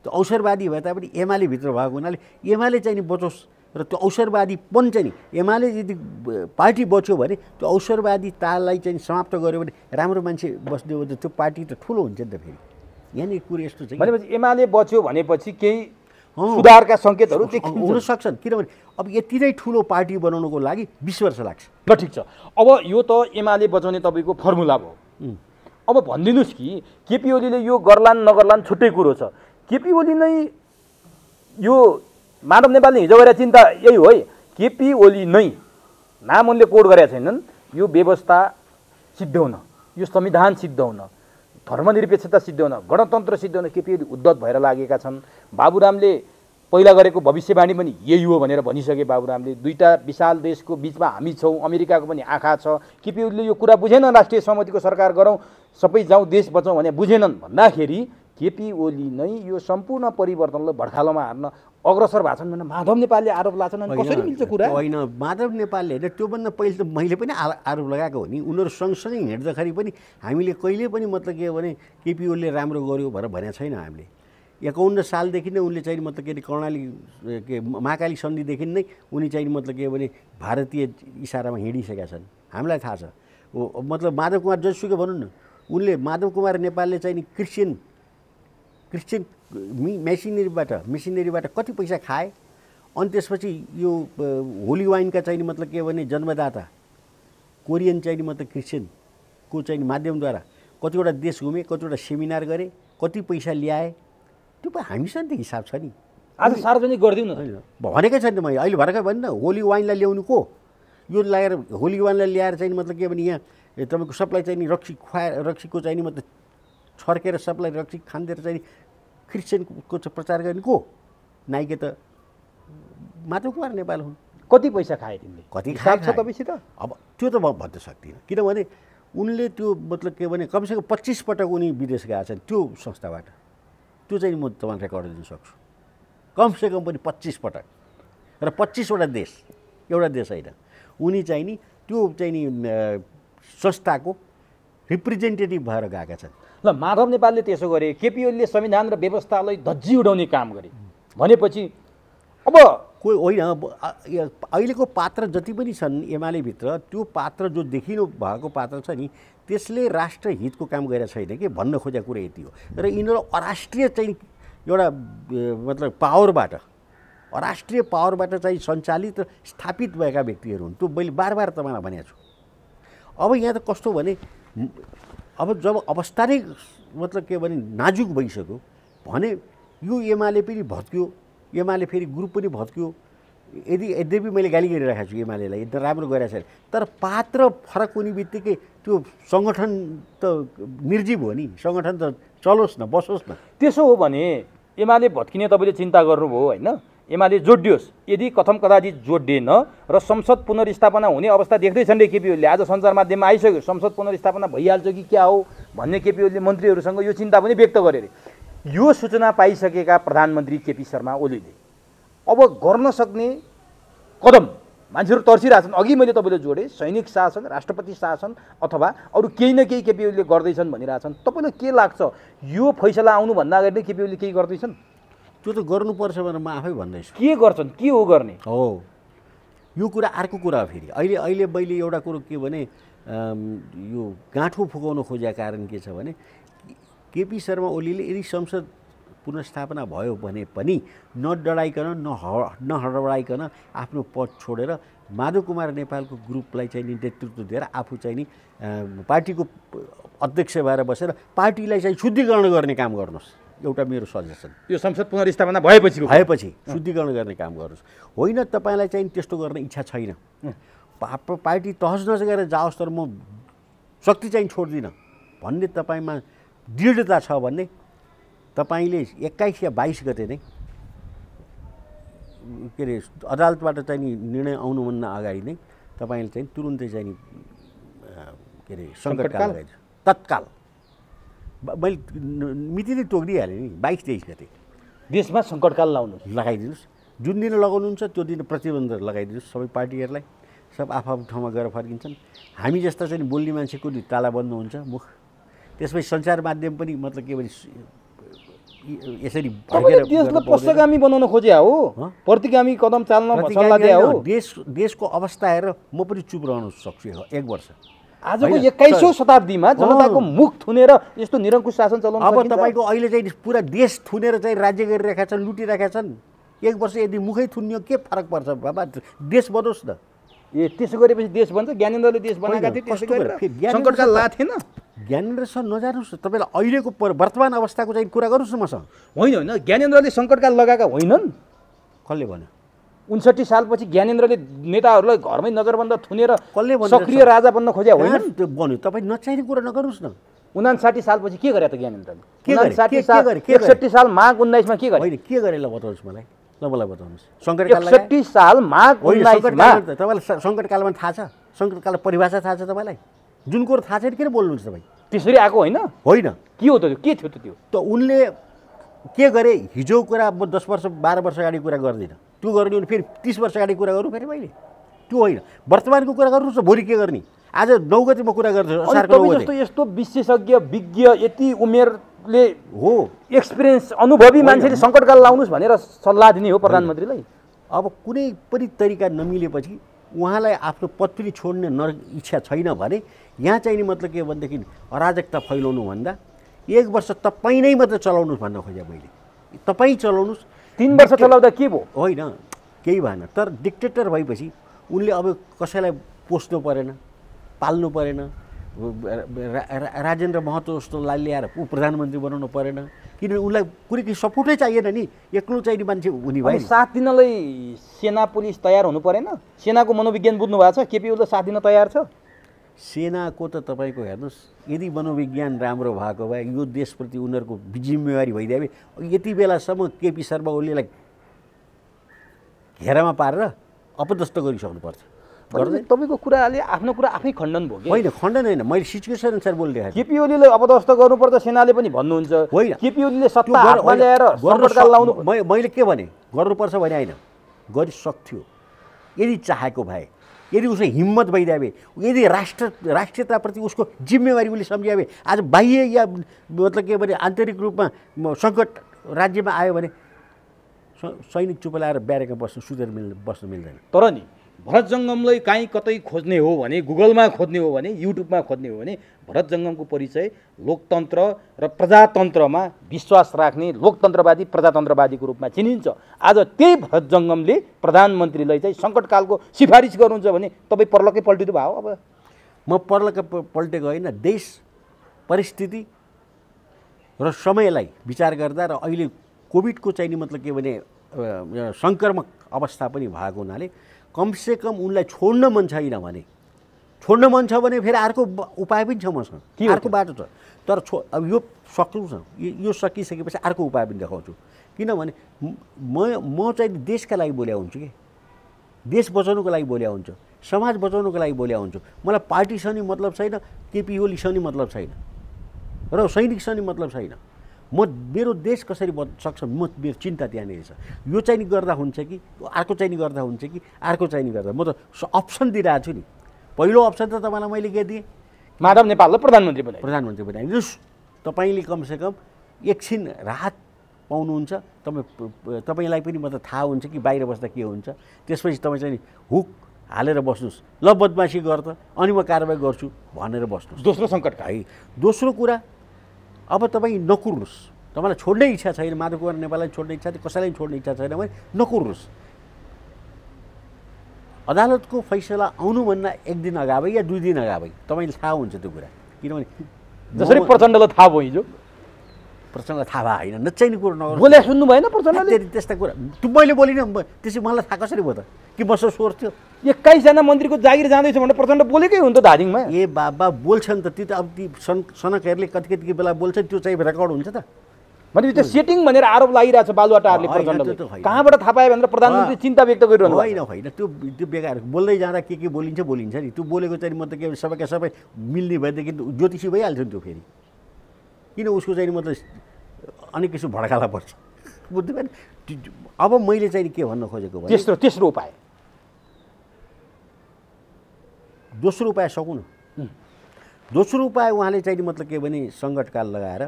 त्यो अवसरवादी भए तापनि एमाले भित्र भएको हुनाले एमाले चाहिँ नि बचोस् र त्यो अवसरवादीपन चाहिँ नि एमाले यदि पार्टी बच्यो भने त्यो अवसरवादी ताललाई चाहिँ समाप्त गर्यो भने राम्रो मान्छे बस्दियो भने त्यो पार्टी त ठुलो हुन्छ नि त फेरि। यहाँनिर कुरो यस्तो चाहिँ भनेपछि एमाले बच्यो भनेपछि केही सुधारका सङ्केतहरू हुन सक्छन्, किनभने अब यति नै ठुलो पार्टी बनाउनको लागि 20 वर्ष लाग्छ। ल ठिक छ, अब यो त एमाले बचाउने तपाईँको फर्मुला भयो। अब भनिदिनुहोस् कि केपी ओलीले यो गर्लान् नगर्लान् छुट्टै कुरो छ, केपी ओली नै यो माधव नेपालले हिजो गरेर चिन्ता यही हो है, केपी ओली नै नाम उनले कोड गरेका छैनन्, यो व्यवस्था सिद्ध हुन, यो संविधान सिद्ध हुन, धर्मनिरपेक्षता सिद्ध हुन, गणतन्त्र सिद्ध हुन केपी ओली उद्धत भएर लागेका छन्। बाबुरामले पहिला गरेको भविष्यवाणी पनि यही हो भनेर भनिसके बाबुरामले। दुईटा विशाल देशको बिचमा हामी छौँ, अमेरिकाको पनि आँखा छ, केपी ओलीले यो कुरा बुझेन, राष्ट्रिय सहमतिको सरकार गरौँ, सबै जाउँ, देश बचाउँ भने बुझेनन् भन्दाखेरि केपी ओली नै यो सम्पूर्ण परिवर्तनलाई भड्खालोमा हार्न अग्रसर भएको छन् भनेर माधव नेपालले आरोप लाग्छन्। अनि कसरी मिल्छ कुरा? होइन, माधव नेपालले होइन, त्योभन्दा पहिले त मैले पनि आरोप लगाएको हो नि। उनीहरू सँगसँगै हिँड्दाखेरि पनि हामीले कहिले पनि मतलब के भने केपी ओलीले राम्रो गर्यो भनेर भनेको छैन। हामीले 51 सालदेखि नै उनले चाहिँ मतलब के अरे कर्णाली के महाकाली सन्धिदेखि नै उनी चाहिँ मतलब के भने भारतीय इसारामा हिँडिसकेका छन्, हामीलाई थाहा छ। मतलब माधव कुमार जोसुकै भनौँ न, उनले माधव कुमार नेपालले चाहिँ नि क्रिस्चियन मेसिनरीबाट कति पैसा खाए। अनि त्यसपछि यो होली वाइनका चाहिँ मतलब के भने जन्मदाता कोरियन चाहिँ मतलब क्रिस्चियनको चाहिँ माध्यमद्वारा कतिवटा देश घुमे, कतिवटा सेमिनार गरे, कति पैसा ल्याए, त्यो हामीसँग त हिसाब छ नि। आज सार्वजनिक गरिदिउँ न, भनेकै छैन मैले अहिले भर्खर भने न। होली वाइनलाई ल्याउनु को, यो लगाएर होली वाइनलाई ल्याएर चाहिँ मतलब के भने यहाँ तपाईँको सबलाई चाहिँ नि रक्सीको चाहिँ नि मतलब छर्केर सबलाई रक्सी खाँदेर चाहिँ क्रिस्चियनको प्रचार गर्ने को? नाइके त माधव कुमार नेपाल हुन्। कति पैसा खाए तिमीले? कति खाए छ तपाईँसित? अब त्यो त म भन्न सक्दिनँ, किनभने उनले त्यो मतलब के भने कमसेकम 25 पटक उनी विदेश गएका छन् त्यो संस्थाबाट। त्यो चाहिँ म तपाईँलाई रेकर्ड दिन सक्छु, कमसेकम पनि 25 पटक र 25वटा देश, एउटा देश होइन। उनी चाहिँ नि त्यो चाहिँ नि संस्थाको रिप्रेजेन्टेटिभ भएर गएका छन्। ल माधव नेपालले त्यसो गरे, केपी ओलीले संविधान र व्यवस्थालाई धज्जी उडाउने काम गरे भनेपछि अब कोही होइन। अहिलेको पात्र जति पनि छन् एमालेभित्र, त्यो पात्र जो देखिनु भएको पात्र छ नि, त्यसले राष्ट्रहितको काम गरेको छैन कि भन्न खोजेको कुरा यति हो। र यिनीहरू अराष्ट्रिय चाहिँ एउटा मतलब अराष्ट्रिय पावरबाट चाहिँ सञ्चालित र स्थापित भएका व्यक्तिहरू हुन्। त्यो मैले बार बार तपाईँलाई भनेको छु। अब यहाँ त कस्तो भने अब जब अवस्था नै मतलब के भने नाजुक भइसक्यो भने यो एमाले पनि भत्क्यो, एमाले फेरि ग्रुप पनि भत्क्यो। यद्यपि मैले गाली गरिरहेको छु एमालेलाई, एकदम राम्रो गरेको छैन, तर पात्र फरक हुने बित्तिकै त्यो सङ्गठन त निर्जीव हो नि, सङ्गठन त चलोस् न, बसोस् न। त्यसो हो भने एमाले भत्किने तपाईँले चिन्ता गर्नुभयो होइन? एमाले जोडियोस्, यदि कथम कदाचित जोडिएन र संसद पुनर्स्थापना हुने अवस्था देख्दैछन् रे केपी ओलीले, आज सञ्चार माध्यममा आइसक्यो संसद पुनर्स्थापना भइहाल्छ कि क्या हो भन्ने केपी ओलीले मन्त्रीहरूसँग यो चिन्ता पनि व्यक्त गरे रे। यो सूचना पाइसकेका प्रधानमन्त्री केपी शर्मा ओलीले अब गर्न सक्ने कदम, मान्छेहरू तर्सिरहेछन्, अघि मैले तपाईँले जोडेँ सैनिक शासन, राष्ट्रपति शासन अथवा अरू केही न केही केपी ओलीले गर्दैछन् भनिरहेछन्। तपाईँलाई के लाग्छ यो फैसला आउनुभन्दा अगाडि नै केपी ओलीले केही गर्दैछन्? त्यो त गर्नुपर्छ भनेर म आफै भन्दैछु। के गर्छन्, के हो गर्ने? हो, यो कुरा अर्को कुरा हो फेरि। अहिले मैले एउटा कुरो के भने यो गाँठो फुकाउन खोजेको कारण के छ भने केपी शर्मा ओलीले यदि संसद पुनर्स्थापना भयो भने पनि नडराइकन नहडबडाइकन आफ्नो पद छोडेर माधव कुमार नेपालको ग्रुपलाई चाहिँ नेतृत्व दिएर आफू चाहिँ नि पार्टीको अध्यक्ष भएर बसेर पार्टीलाई चाहिँ शुद्धिकरण गर्ने काम गर्नुहोस्, एउटा मेरो सजेसन। यो संसद पुनर्स्थापना भएपछि शुद्धिकरण गर्ने काम गर्नुहोस्। होइन तपाईँलाई चाहिँ त्यस्तो गर्ने इच्छा छैन, पार्टी तहस नहस गरेर जाओस् तर म शक्ति चाहिँ छोड्दिनँ भन्ने तपाईँमा दृढता छ भने तपाईँले 21 या 22 गते नै के अरे अदालतबाट चाहिँ नि निर्णय आउनुभन्दा अगाडि नै तपाईँले चाहिँ तुरुन्तै चाहिँ नि के अरे सङ्कटकाल लगाइदिनु तत्काल। मैले मिति नै तोकिदिइहालेँ नि, 22-23 गते देशमा सङ्कटकाल लगाइदिनुहोस्। जुन दिन लगाउनुहुन्छ त्यो दिन प्रतिबन्ध लगाइदिनुहोस् सबै पार्टीहरूलाई। सब आफ्नो ठाउँमा गएर फर्किन्छन्। हामी जस्ता चाहिँ बोल्ने मान्छेको ताला बन्द हुन्छ मुख। त्यसपछि सञ्चार माध्यम पनि मतलब के भने यसरी तपाईँले देशलाई पश्चगामी बनाउन खोज्या हो, प्रतिगामी कदम चाल्न सल्लाह दिया हो। देशको अवस्था हेरेर म पनि चुप रहन सक्छु 1 वर्ष। आजको 21औं शताब्दीमा जनताको मुख थुनेर यस्तो निरङ्कुश शासन चलाउन अब तपाईँको अहिले चाहिँ पुरा देश थुनेर चाहिँ राज्य गरिरहेका छन्, लुटिरहेका छन्। 1 वर्ष यदि मुखै थुनियो के फरक पर्छ बाबा? देश बनोस् न। त्यसो गरेपछि देश बन्छ। ज्ञानेन्द्रले देश बनाएका थिए, त्यसै गरेर सङ्कटकाल ला थिएन। ज्ञानेन्द्रसँग नजानुहोस्, तपाईँलाई अहिलेको वर्तमान अवस्थाको चाहिँ कुरा गर्नुहोस् न मसँग। होइन ज्ञानेन्द्रले सङ्कटकाल लगाएका होइनन्। कसले भन्यो? 59 सालपछि ज्ञानेन्द्रले नेताहरूलाई घरमै नजरबन्द थुनेर कसले भन्यो? सक्रिय राजा बन्न खोज्या होइनन्। त्यो भन्यो, तपाईँ नचाहिने कुरा नगर्नुहोस् न। 59 सालपछि के गरे त ज्ञानेन्द्रले? के गरे? 61 साल माघ 19 मा के गरे? होइन, के गरे ल बताउनुहोस् मलाई। ल मलाई बताउनुहोस्। सङ्कटकाल 61 साल माघ 19 मा तपाईँलाई सङ्कटकालमा थाहा छ? सङ्कटकाल परिभाषा थाहा छ तपाईँलाई? जुन कुरो थाहा छैन किन बोल्नुहुन्छ तपाईँ? त्यसरी आएको होइन? होइन। के हो त त्यो? के थियो त त्यो? त उनले के गरे? हिजो कुरा म 10 वर्ष 12 वर्ष अगाडि कुरा गर्दिनँ। त्यो गर्ने भने फेरि 30 वर्ष अगाडि कुरा गरौँ फेरि मैले? त्यो होइन, वर्तमानको कुरा गर्नुहोस् न। भोलि के गर्ने? आज 9 गते म कुरा गर्छु, असारको 9 गते। यस्तो विशेषज्ञ विज्ञ यति उमेरले हो, एक्सपिरियन्स अनुभवी मान्छेले सङ्कटकाल लाउनुहोस् भनेर सल्लाह दिने हो प्रधानमन्त्रीलाई। अब कुनै पनि तरिका नमिलेपछि उहाँलाई आफ्नो पत्नी छोड्ने इच्छा छैन भने यहाँ चाहिँ नि मतलब के भनेदेखि अराजकता फैलाउनु भन्दा 1 वर्ष तपाईँ नै मात्र चलाउनुहोस् भन्न खोजेँ मैले। तपाईँ चलाउनुहोस्। 3 वर्ष चलाउँदा के भयो? होइन, केही भएन। तर डिक्टेटर भएपछि उनले अब कसैलाई पोस्नु परेन, पाल्नु परेन। राजेन्द्र महतो जस्तोलाई ल्याएर प्रधानमन्त्री बनाउनु परेन, किनभने उनलाई कुनै सपोर्टै चाहिएन नि। एक्लो चाहिने मान्छे हुने भयो। साथ दिनलाई सेना पुलिस तयार हुनु परेन? सेनाको मनोविज्ञान बुझ्नु भएको छ? केपी ओलीले साथ दिन तयार छ? सेनाको त तपाईँको हेर्नुहोस्, यदि मनोविज्ञान राम्रो भएको भए यो देशप्रति उनीहरूको जिम्मेवारी भइदिए यति बेलासम्म केपी शर्मा ओलीलाई घेरामा पारेर अपदस्थ गरिसक्नु पर्छ। तपाईँको कुराले आफ्नो कुरा आफै खण्डन भयो। होइन, खण्डन होइन, मैले सिचुएसन अनुसार बोलिरहेको। केपी ओलीले अपदस्थ गर्नुपर्छ सेनाले पनि भन्नुहुन्छ। होइन, केपी ओलीले सत्ता हातमा ल्याएर सङ्कटकाल लाउनु। मैले के भने? गर्नुपर्छ भने होइन, गरिसक्थ्यो यदि चाहेको भए, यदि उसको हिम्मत भइदिए, यदि राष्ट्रियताप्रति उसको जिम्मेवारी उसले सम्झिए। आज बाह्य या मतलब के भने आन्तरिक रूपमा सङ्कट राज्यमा आयो भने सैनिक चुप लाएर ब्यारेकमा सुतेर बस्नु मिल्दैन। तर नि भरत जङ्गमलाई काहीँ कतै खोज्ने हो भने, गुगलमा खोज्ने हो भने, युट्युबमा खोज्ने हो भने भरत जङ्गमको परिचय लोकतन्त्र र प्रजातन्त्रमा विश्वास राख्ने लोकतन्त्रवादी प्रजातन्त्रवादीको रूपमा चिनिन्छ। आज त्यही भरत जङ्गमले प्रधानमन्त्रीलाई चाहिँ सङ्कटकालको सिफारिस गर्नुहुन्छ भने तपाईँ पर्लकै पल्टिनु भयो। अब म पर्लकै पल्टेको होइन, देश परिस्थिति र समयलाई विचार गर्दा र अहिले कोभिडको चाहिँ नि मतलब के भने सङ्क्रामक अवस्था पनि भएको हुनाले कमसेकम उनलाई छोड्न मन छैन भने, छोड्न मन छ भने फेरि अर्को उपाय पनि छ मसँग, अर्को बाटो छ। तर अब यो सक्नु छ, यो सकिसकेपछि अर्को उपाय पनि देखाउँछु। किनभने म चाहिँ देशका लागि बोल्या हुन्छु कि, देश बचाउनुको लागि बोल्या हुन्छु, समाज बचाउनुको लागि बोल्या हुन्छु। मलाई पार्टीसँग नि मतलब छैन, केपी ओलीसँग नि मतलब छैन, र सैनिकसँग नि मतलब छैन। मेरो देश कसरी सक्छ मेरो चिन्ता त्यहाँनिर छ। यो चाहिँ नि गर्दा हुन्छ कि अर्को चाहिँ नि गर्दा हुन्छ कि अर्को चाहिँ नि गर्दा, म त अप्सन दिइरहेको छु नि। पहिलो अप्सन त तपाईँलाई मैले के दिएँ? माधव नेपाललाई प्रधानमन्त्री बनाइदिनुहोस्। तपाईँले कमसेकम एकछिन राहत पाउनुहुन्छ। तपाईँलाई पनि मतलब थाहा हुन्छ कि बाहिर बस्दा के हुन्छ। त्यसपछि तपाईँ चाहिँ हुक हालेर बस्नुहोस्, ल बदमासी गर त, अनि म कारबाही गर्छु भनेर बस्नुहोस्। दोस्रो सङ्कट है। दोस्रो कुरा, अब तपाईँ नकुर्नुहोस्। तपाईँलाई छोड्ने इच्छा छैन, माधव कुमार नेपाललाई छोड्ने इच्छा, कसैलाई छोड्ने इच्छा छैन भने नकुर्नुहोस्। अदालतको फैसला आउनुभन्दा 1 दिन अगावै या 2 दिन अगावै तपाईँले थाहा हुन्छ त्यो कुरा। किनभने जसरी प्रचण्डलाई थाहा भयो, हिजो प्रचण्डलाई थाहा भयो होइन, नचाहिने कुरो नगर्नु। बोले सुन्नु भएन प्रचण्डले त्यस्ता कुरा? त्यो मैले बोलिनँ, त्यसै मलाई थाहा कसरी भयो त? कि मसँग सोच थियो? 21 जना मन्त्रीको जागिर जाँदैछ भनेर प्रचण्ड बोलेकै हुन्छ दार्जिलिङमा। ए बाबा बोल्छन् त, त्यो त अब ती सनकहरूले कति बेला बोल्छन्, त्यो चाहिँ रेकर्ड हुन्छ त। भने त्यो सेटिङ भनेर आरोप लागिरहेछ बालुवाटारले प्रचण्डले। कहाँबाट थाहा पायो भनेर प्रधानमन्त्री चिन्ता व्यक्त गरिरहनु होइन। होइन, त्यो बेकार बोल्दै जाँदा के बोलिन्छ नि। त्यो बोलेको चाहिँ मतलब के सबैका सबै मिल्ने भएदेखि ज्योतिषी भइहाल्छ नि त्यो। फेरि किन उसको चाहिँ मतलब अनेक किसिम भड्काला पर्छ, बुझ्नु भएन? अब मैले चाहिँ के भन्न खोजेको भने तेस्रो उपाय, दोस्रो उपाय सकौँ न। दोस्रो उपाय उहाँले चाहिँ मतलब के भने सङ्कटकाल लगाएर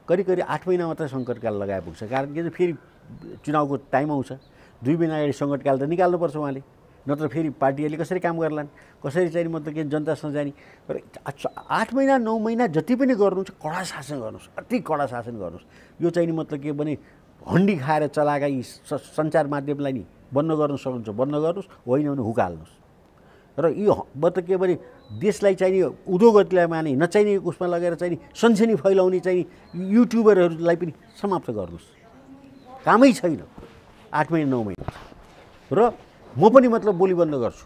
करिब करिब 8 महिना मात्रै सङ्कटकाल लगाए पुग्छ। कारण के फेरि चुनावको टाइम आउँछ, 2 महिना अगाडि सङ्कटकाल त निकाल्नुपर्छ उहाँले, नत्र फेरि पार्टीहरूले कसरी काम गर्लान्, कसरी चाहिँ मतलब के जनतासँग जाने। र 8 महिना 9 महिना जति पनि गर्नुहुन्छ कडा शासन गर्नुहोस्, अति कडा शासन गर्नुहोस्। यो चाहिँ नि मतलब के भने हन्डी खाएर चलाएका यी सञ्चार माध्यमलाई नि बन्द गर्न सक्नुहुन्छ बन्द गर्नुहोस्, होइन भने हुकाल्नुहोस्। र यो मतलब के भने देशलाई चाहिँ नि उद्योगतिलाई माने नचाहिने उसमा लगेर चाहिँ नि सनसनी फैलाउने चाहिँ युट्युबरहरूलाई पनि समाप्त गर्नुहोस्। कामै छैन 8 महिना 9 महिना। र म पनि मतलब बोली बन्द गर्छु,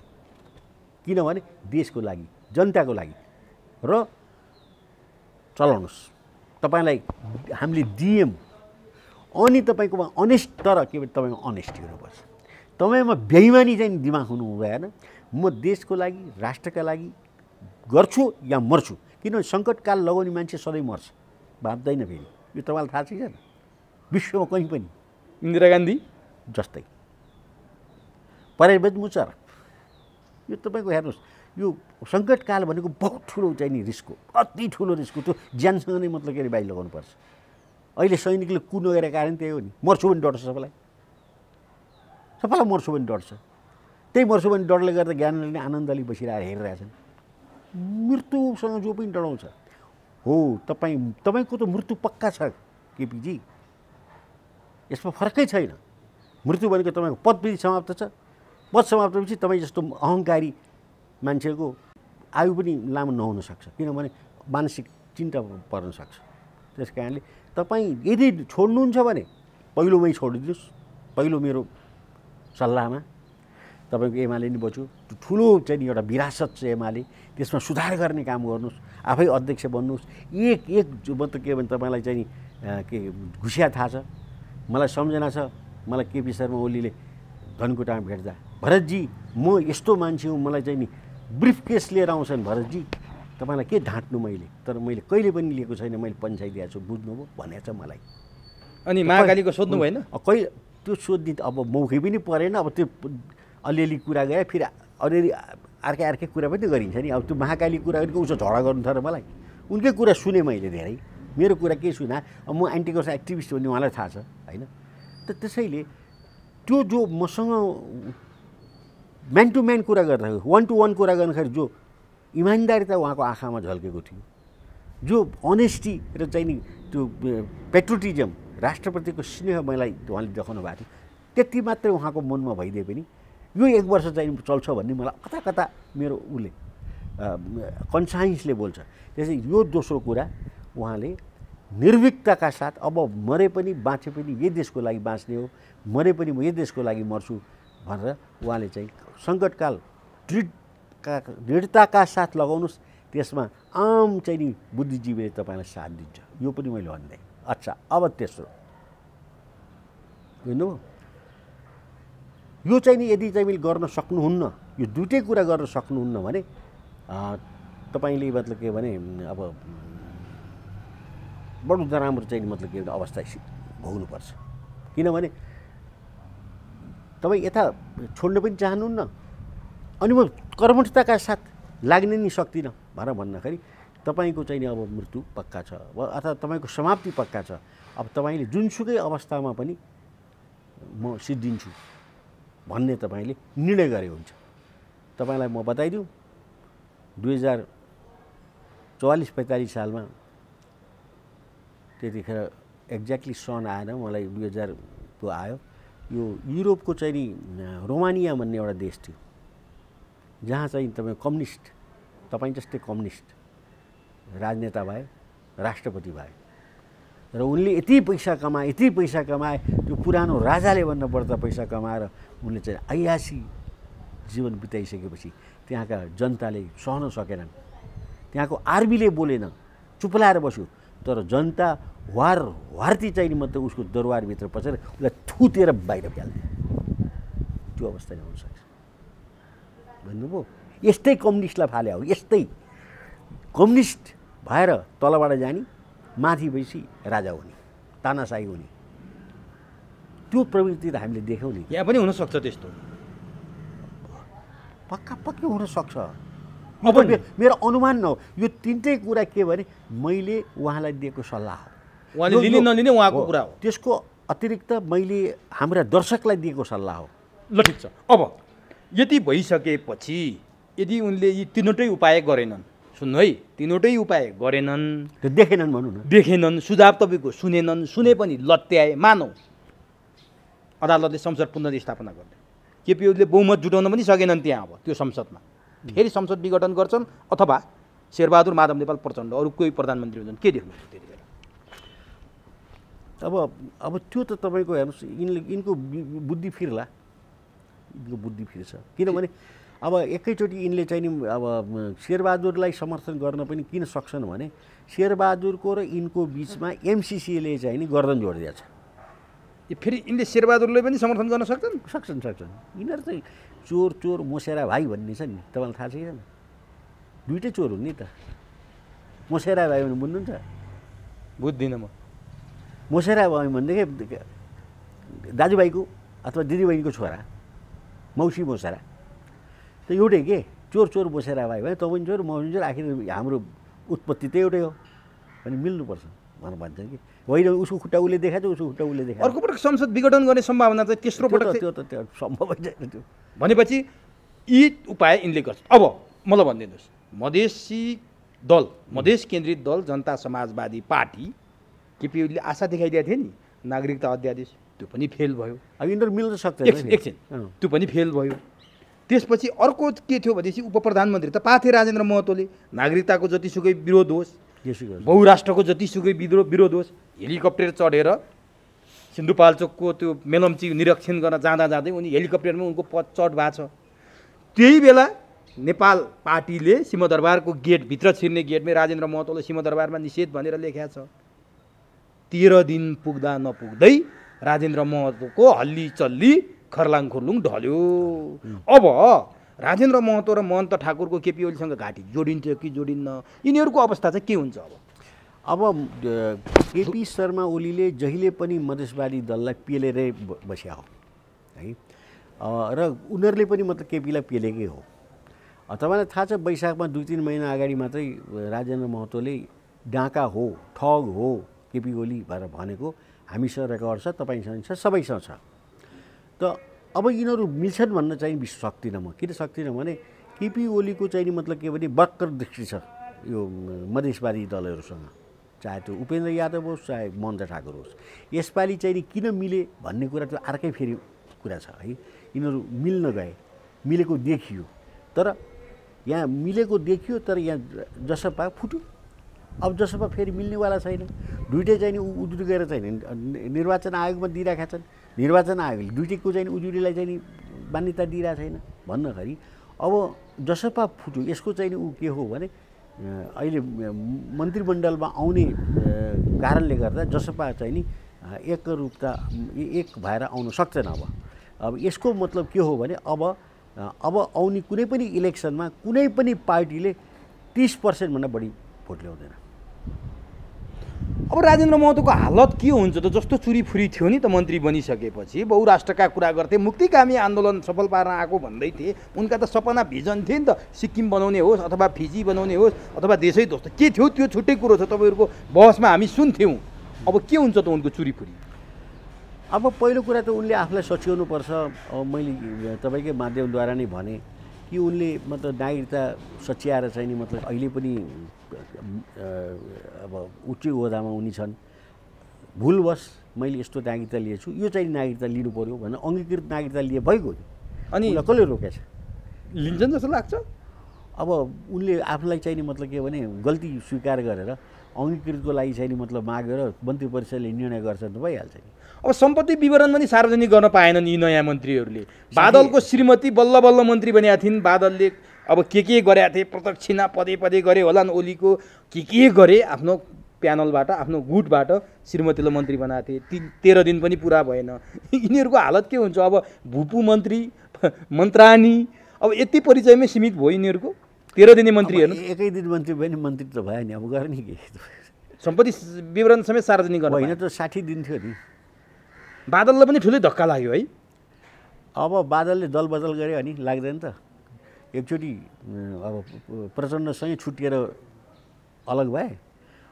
किनभने देशको लागि, जनताको लागि। र चलाउनुहोस्, तपाईँलाई हामीले दियौँ। अनि तपाईँकोमा अनेस्ट, तर के भने तपाईँमा अनेस्टी हुनुपर्छ। तपाईँमा बेइमानी चाहिँ दिमाग हुनु हुँदैन। म देशको लागि, राष्ट्रका लागि गर्छु या मर्छु। किनभने सङ्कटकाल लगाउने मान्छे सधैँ मर्छ, भाब्दैन फेरि। यो तपाईँलाई थाहा छैन, विश्वमा कहीँ पनि। इन्दिरा गान्धी जस्तै, परवेज मुशर्रफ, यो तपाईँको हेर्नुहोस्, यो सङ्कटकाल भनेको बहुत ठुलो चाहिँ नि रिस्क हो, अति ठुलो रिस्क हो। त्यो ज्यानसँग नै मतलब के अरे बाहिर लगाउनुपर्छ। अहिले सैनिकले कुद्नु गएर कारण त्यही हो नि, मर्छु पनि डर्छ सबैलाई, सबैलाई मर्छु पनि डर्छ। त्यही मर्छु पनि डरले गर्दा ज्ञानले आनन्दले बसिरहेर हेरिरहेछन्। मृत्युसँग जो पनि डराउँछ हो, तपाईँको त मृत्यु पक्का छ केपीजी, यसमा फरकै छैन। मृत्यु भनेको तपाईँको पद पनि समाप्त छ, पद समाप्त भएपछि तपाईँ जस्तो अहङ्कारी मान्छेको आयु पनि लामो नहुन सक्छ, किनभने मानसिक चिन्ता पर्न सक्छ। त्यस कारणले तपाईँ यदि छोड्नुहुन्छ भने पहिलोमै छोडिदिनुहोस्। पहिलो मेरो सल्लाहमा तपाईँको एमाले नि बच्यो, ठुलो चाहिँ एउटा विरासत छ एमाले, त्यसमा सुधार गर्ने काम गर्नुहोस्, आफै अध्यक्ष बन्नुहोस्। एक मतलब के भने तपाईँलाई चाहिँ के घुसिया थाहा छ, मलाई सम्झना छ, मलाई केपी शर्मा ओलीले धनकुटामा भेट्दा, भरतजी म यस्तो मान्छे हुँ, मलाई चाहिँ नि ब्रिफ केस लिएर आउँछन् भरतजी, तपाईँलाई के ढाँट्नु मैले, तर मैले कहिले पनि लिएको छैन, मैले पन्छाइदिएको छु, बुझ्नुभयो भनेको छ मलाई। अनि महाकालीको सोध्नु भएन? कहिले त्यो सोध्ने त अब मौकै पनि परेन। अब त्यो अलिअलि कुरा गयो, फेरि अलिअलि अर्कै कुरा पनि त गरिन्छ नि। अब त्यो महाकाली कुरा गरेको उसो झगडा गर्नु थियो र मलाई, उनकै कुरा सुने मैले धेरै, मेरो कुरा के सुना। अब म एन्टी करप्सन एक्टिभिस्ट भन्ने उहाँलाई थाहा छ होइन। त त्यसैले त्यो जो मसँग म्यान टु म्यान कुरा गर्दाखेरि, 1 to 1 कुरा गर्दाखेरि जो इमान्दारिता उहाँको आँखामा झल्केको थियो, जो अनेस्टी र चाहिँ नि त्यो पेट्रोटिजम, राष्ट्रप्रतिको स्नेह मलाई उहाँले देखाउनु भएको थियो, त्यति मात्रै उहाँको मनमा भइदिए पनि यो 1 वर्ष चाहिँ चल्छ भन्ने मलाई कता कता मेरो उसले कन्साइन्सले बोल्छ। त्यसै यो दोस्रो कुरा उहाँले निर्भीकताका साथ अब मरे पनि बाँचे पनि यही देशको लागि बाँच्ने हो, मरे पनि म यही देशको लागि मर्छु भनेर उहाँले चाहिँ सङ्कटकाल दृढताका साथ लगाउनुहोस्। त्यसमा आम चाहिँ नि बुद्धिजीवीले तपाईँलाई साथ दिन्छ, यो पनि मैले भन्दै। अच्छा, अब तेस्रो बुझ्नुभयो, यो चाहिँ नि यदि चाहिँ मैले गर्न सक्नुहुन्न, यो दुइटै कुरा गर्न सक्नुहुन्न भने तपाईँले मतलब के भने अब बडो नराम्रो चाहिँ मतलब के अवस्था भोग्नुपर्छ। किनभने तपाईँ यता छोड्न पनि चाहनुहुन्न, अनि म कर्मठताका साथ लाग्ने नि सक्दिनँ भनेर भन्दाखेरि तपाईँको चाहिँ नि अब मृत्यु पक्का छ अथवा तपाईँको समाप्ति पक्का छ। अब तपाईँले जुनसुकै अवस्थामा पनि म सिद्धिन्छु भन्ने तपाईँले निर्णय गरे हुन्छ। तपाईँलाई म बताइदिउँ, 2044-45 सालमा त्यतिखेर एक्ज्याक्टली सन आएन मलाई, 2000 को आयो। यो युरोपको चाहिँ नि रोमानिया भन्ने एउटा देश थियो, जहाँ चाहिँ तपाईँ कम्युनिस्ट, तपाईँ जस्तै कम्युनिस्ट राजनेता भए, राष्ट्रपति भए, र उनले यति पैसा कमाए, त्यो पुरानो राजाले भन्दा बढ्ता पैसा कमाएर उनले चाहिँ ऐयासी जीवन बिताइसकेपछि त्यहाँका जनताले सहन सकेनन्। त्यहाँको आर्मीले बोलेन, चुप लाएर बस्यो, तर जनता वारती चाहिँ मतलब उसको दरबारभित्र पसेर उसलाई थुतेर बाहिर फाल्ने त्यो अवस्था नै हुनसक्छ। भन्नुभयो, यस्तै कम्युनिस्टलाई फाले हो, यस्तै कम्युनिस्ट भएर तलबाट जाने, माथि भएपछि राजा हुने, तानाशाही हुने, त्यो प्रवृत्ति त हामीले देख्यौँ नि। यहाँ पनि हुनसक्छ त्यस्तो, पक्का हुनसक्छ। अब मेरो अनुमान न हो, यो तिनटै कुरा के भने मैले उहाँलाई दिएको सल्लाह हो। उहाँले लिने नलिने उहाँको कुरा हो। त्यसको अतिरिक्त मैले हाम्रा दर्शकलाई दिएको सल्लाह हो। ल ठिक छ, अब यति भइसकेपछि यदि उनले यी तीनवटै उपाय गरेनन्, सुन्नु है, तीनवटै उपाय गरेनन्, त्यो देखेनन् भनौँ न, देखेनन्, सुझाव तपाईँको सुनेनन्, सुने पनि लत्याए, मानौ अदालतले संसद पुनर्स्थापना गर्ने, केपी ओलीले बहुमत जुटाउन पनि सकेनन् त्यहाँ, अब त्यो संसदमा फेरि संसद विघटन गर्छन् अथवा शेरबहादुर माधव नेपाल प्रचण्ड अरू कोही प्रधानमन्त्री हुन्छन्, के देख्नुहुन्छ त्यति बेला? अब त्यो त तपाईँको हेर्नुहोस्, यिनको बुद्धि फिर्ला, यिनको बुद्धि फिर्छ। किनभने अब एकैचोटि यिनले चाहिँ नि अब शेरबहादुरलाई समर्थन गर्न पनि किन सक्छन् भने शेरबहादुरको र यिनको बिचमा एमसिसीले चाहिँ नि गर्दन जोडिदिएछ। फेरि यिनले शेरबहादुरलाई पनि समर्थन गर्न सक्छन्? यिनीहरू चाहिँ चोर चोर मोसेरा भाइ भन्ने छ नि, तपाईँलाई थाहा छ कि? दुइटै चोर हुन् नि त। मोसेरा भाइ भने बुझ्नुहुन्छ? बुझ्दिनँ म। मोसेरा भाइ भनेदेखि दाजुभाइको अथवा दिदीबहिनीको छोरा, मौसी मोसेरा, त एउटै के, चोर चोर मोसेरा भाइ भने तँ पनि चोर म पनि चोर, आखिर हाम्रो उत्पत्ति त एउटै हो भने मिल्नुपर्छ भनेर भन्छन् कि। होइन उसको खुट्टा उसले देखाएको छ, उसको खुट्टा उसले देखाएको। अर्को पटक संसद विघटन गर्ने सम्भावना चाहिँ तेस्रो पटक त्यो सम्भव छैन त्यो। भनेपछि यी उपाय यिनले गर्छ। अब मलाई भनिदिनुहोस्, मधेसी दल, मधेस केन्द्रित दल जनता समाजवादी पार्टी, केपी ओलीले आशा देखाइदिएको थियो नि नागरिकता अध्यादेश, त्यो पनि फेल भयो। अब यिनीहरू मिल्न सक्दैन, एकछिन, त्यो पनि फेल भयो। त्यसपछि अर्को के थियो भनेपछि उप प्रधानमन्त्री त पाथे राजेन्द्र महतोले, नागरिकताको जतिसुकै विरोध होस्, बहुराष्ट्रको जतिसुकै विरोध होस्, हेलिकप्टर चढेर सिन्धुपाल्चोकको त्यो मेलम्ची निरीक्षण गर्न जाँदै उनी हेलिकप्टरमा उनको पद चढ भएको छ। त्यही बेला नेपाल पार्टीले सिंहदरबारको गेटभित्र छिर्ने गेटमै राजेन्द्र महतोले सिंहदरबारमा निषेध भनेर लेखेको छ। 13 दिन पुग्दा नपुग्दै राजेन्द्र महतोको हल्ली चल्ली खर्लाङ खुर्लुङ ढल्यो। अब राजेन्द्र महतो र महन्त ठाकुरको केपी ओलीसँग घाँटी जोडिन्छ कि जोडिन्न, यिनीहरूको अवस्था चाहिँ के हुन्छ? अब केपी शर्मा ओलीले जहिले पनि मधेसवादी दललाई पेलेरै बस्या हो है, र उनीहरूले पनि मतलब केपीलाई पेलेकै हो। तपाईँलाई थाहा छ वैशाखमा 2-3 महिना अगाडि मात्रै राजेन्द्र महतोले डाका हो, ठग हो केपी ओली भनेर भनेको हामीसँग रेकर्ड छ, तपाईँसँग छ, सबैसँग छ। त अब यिनीहरू मिल्छन् भन्न चाहिँ सक्दिनँ म। किन सक्दिनँ भने केपी ओलीको चाहिँ नि मतलब के भने बक्कर दृष्टि छ यो मधेसवादी दलहरूसँग, चाहे त्यो उपेन्द्र यादव होस् चाहे महन्त ठाकुर होस्। यसपालि चाहिँ नि किन मिले भन्ने कुरा त्यो अर्कै फेरि कुरा छ है। यिनीहरू मिल्न गए, मिलेको देखियो, तर यहाँ मिलेको देखियो तर यहाँ जसपा फुट्यो। अब जसपा फेरि मिल्नेवाला छैन, दुइटै चाहिँ नि उजुरी गएर चाहिँ निर्वाचन आयोगमा दिइरहेका छन्। निर्वाचन आयोगले दुइटैको चाहिँ उजुरीलाई चाहिँ नि मान्यता दिइरहेको छैन भन्दाखेरि अब जसपा फुट्यो। यसको चाहिँ नि ऊ के हो भने अहिले मन्त्रीमण्डलमा आउने कारणले गर्दा जसपा चाहिँ नि एकरूपता एक भएर आउन सक्दैन। अब यसको मतलब के हो भने अब आउने कुनै पनि इलेक्सनमा कुनै पनि पार्टीले 30% भन्दा बढी भोट ल्याउँदैन। अब राजेन्द्र महतोको हालत के हुन्छ त? जस्तो चुरीफुरी थियो नि त मन्त्री बनिसकेपछि, बहुराष्ट्रका कुरा गर्थे, मुक्तिकामी आन्दोलन सफल पार्न आएको भन्दै थिए। उनका त सपना भिजन थिए नि त, सिक्किम बनाउने होस् अथवा फिजी बनाउने होस् अथवा देशै दोस्त के थियो त्यो छुट्टै कुरो छ। तपाईँहरूको बहसमा हामी सुन्थ्यौँ। अब के हुन्छ त उनको चुरीफुरी? अब पहिलो कुरा त उनले आफूलाई सच्याउनुपर्छ। अब मैले तपाईँकै माध्यमद्वारा नै भने कि उनले मतलब नागरिकता सच्याएर चाहिँ नि मतलब अहिले पनि अब उच्च ओहदामा उनी छन्। भुलवश मैले यस्तो नागरिकता लिएछु, यो चाहिँ नागरिकता लिनु पऱ्यो भनेर अङ्गीकृत नागरिकता लिए भइगयो। अनि कसले रोकेछ? लिन्छन् जस्तो लाग्छ। अब उनले आफूलाई चाहिँ नि मतलब के भने गल्ती स्वीकार गरेर अङ्गीकृतको लागि चाहिँ नि मतलब मागेर मन्त्री परिषदले निर्णय गर्छ त भइहाल्छ नि। अब सम्पत्ति विवरण पनि सार्वजनिक गर्न पाएनन् यी नयाँ मन्त्रीहरूले। बादलको श्रीमती बल्ल बल्ल मन्त्री बनेका थिइन्। बादलले अब के गरेका थिए, प्रदक्षिणा पदे पदे गरे होलान्। ओलीको के गरे, आफ्नो प्यानलबाट आफ्नो गुटबाट श्रीमतीलाई मन्त्री बनाएको थिए। 13 दिन पनि पुरा भएन। यिनीहरूको हालत के हुन्छ? अब भूपू मन्त्री, मन्त्रानी, अब यति परिचयमै सीमित भयो यिनीहरूको। 13 दिने मन्त्री हेर्नु, एकै दिन मन्त्री भयो नि, मन्त्री त भयो नि, अब गर्ने के? सम्पत्ति विवरण समेत सार्वजनिक गर्न होइन त 60 दिन थियो नि। बादललाई पनि ठुलै धक्का लाग्यो है। अब बादलले दल बदल गरे अनि लाग्दैन त? एकचोटि अब प्रचण्डसँगै छुटिएर अलग भए,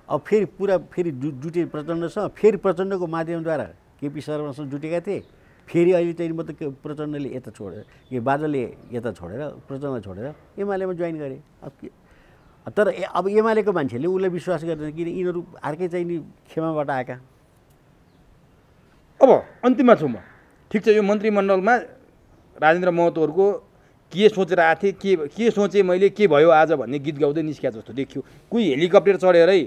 अब फेरि पुरा फेरि जुटे प्रचण्डसँग, फेरि प्रचण्डको माध्यमद्वारा केपी शर्मासँग जुटेका थिए। फेरि अहिले चाहिँ मतलब प्रचण्डले यता छोडेर के बादलले यता छोडेर प्रचण्ड छोडेर एमालेमा जोइन गरे। तर अब एमालेको मान्छेले उसलाई विश्वास गर्दैन, किन यिनीहरू अर्कै चाहिँ नि खेमाबाट आएका। अब अन्तिममा छु म, ठिक छ, यो मन्त्रीमण्डलमा राजेन्द्र महतोहरूको के सोचेर आएको थिएँ, के सोचेँ मैले, के भयो आज भन्ने गीत गाउँदै निस्किया जस्तो देखियो। कोही हेलिकप्टर चढेरै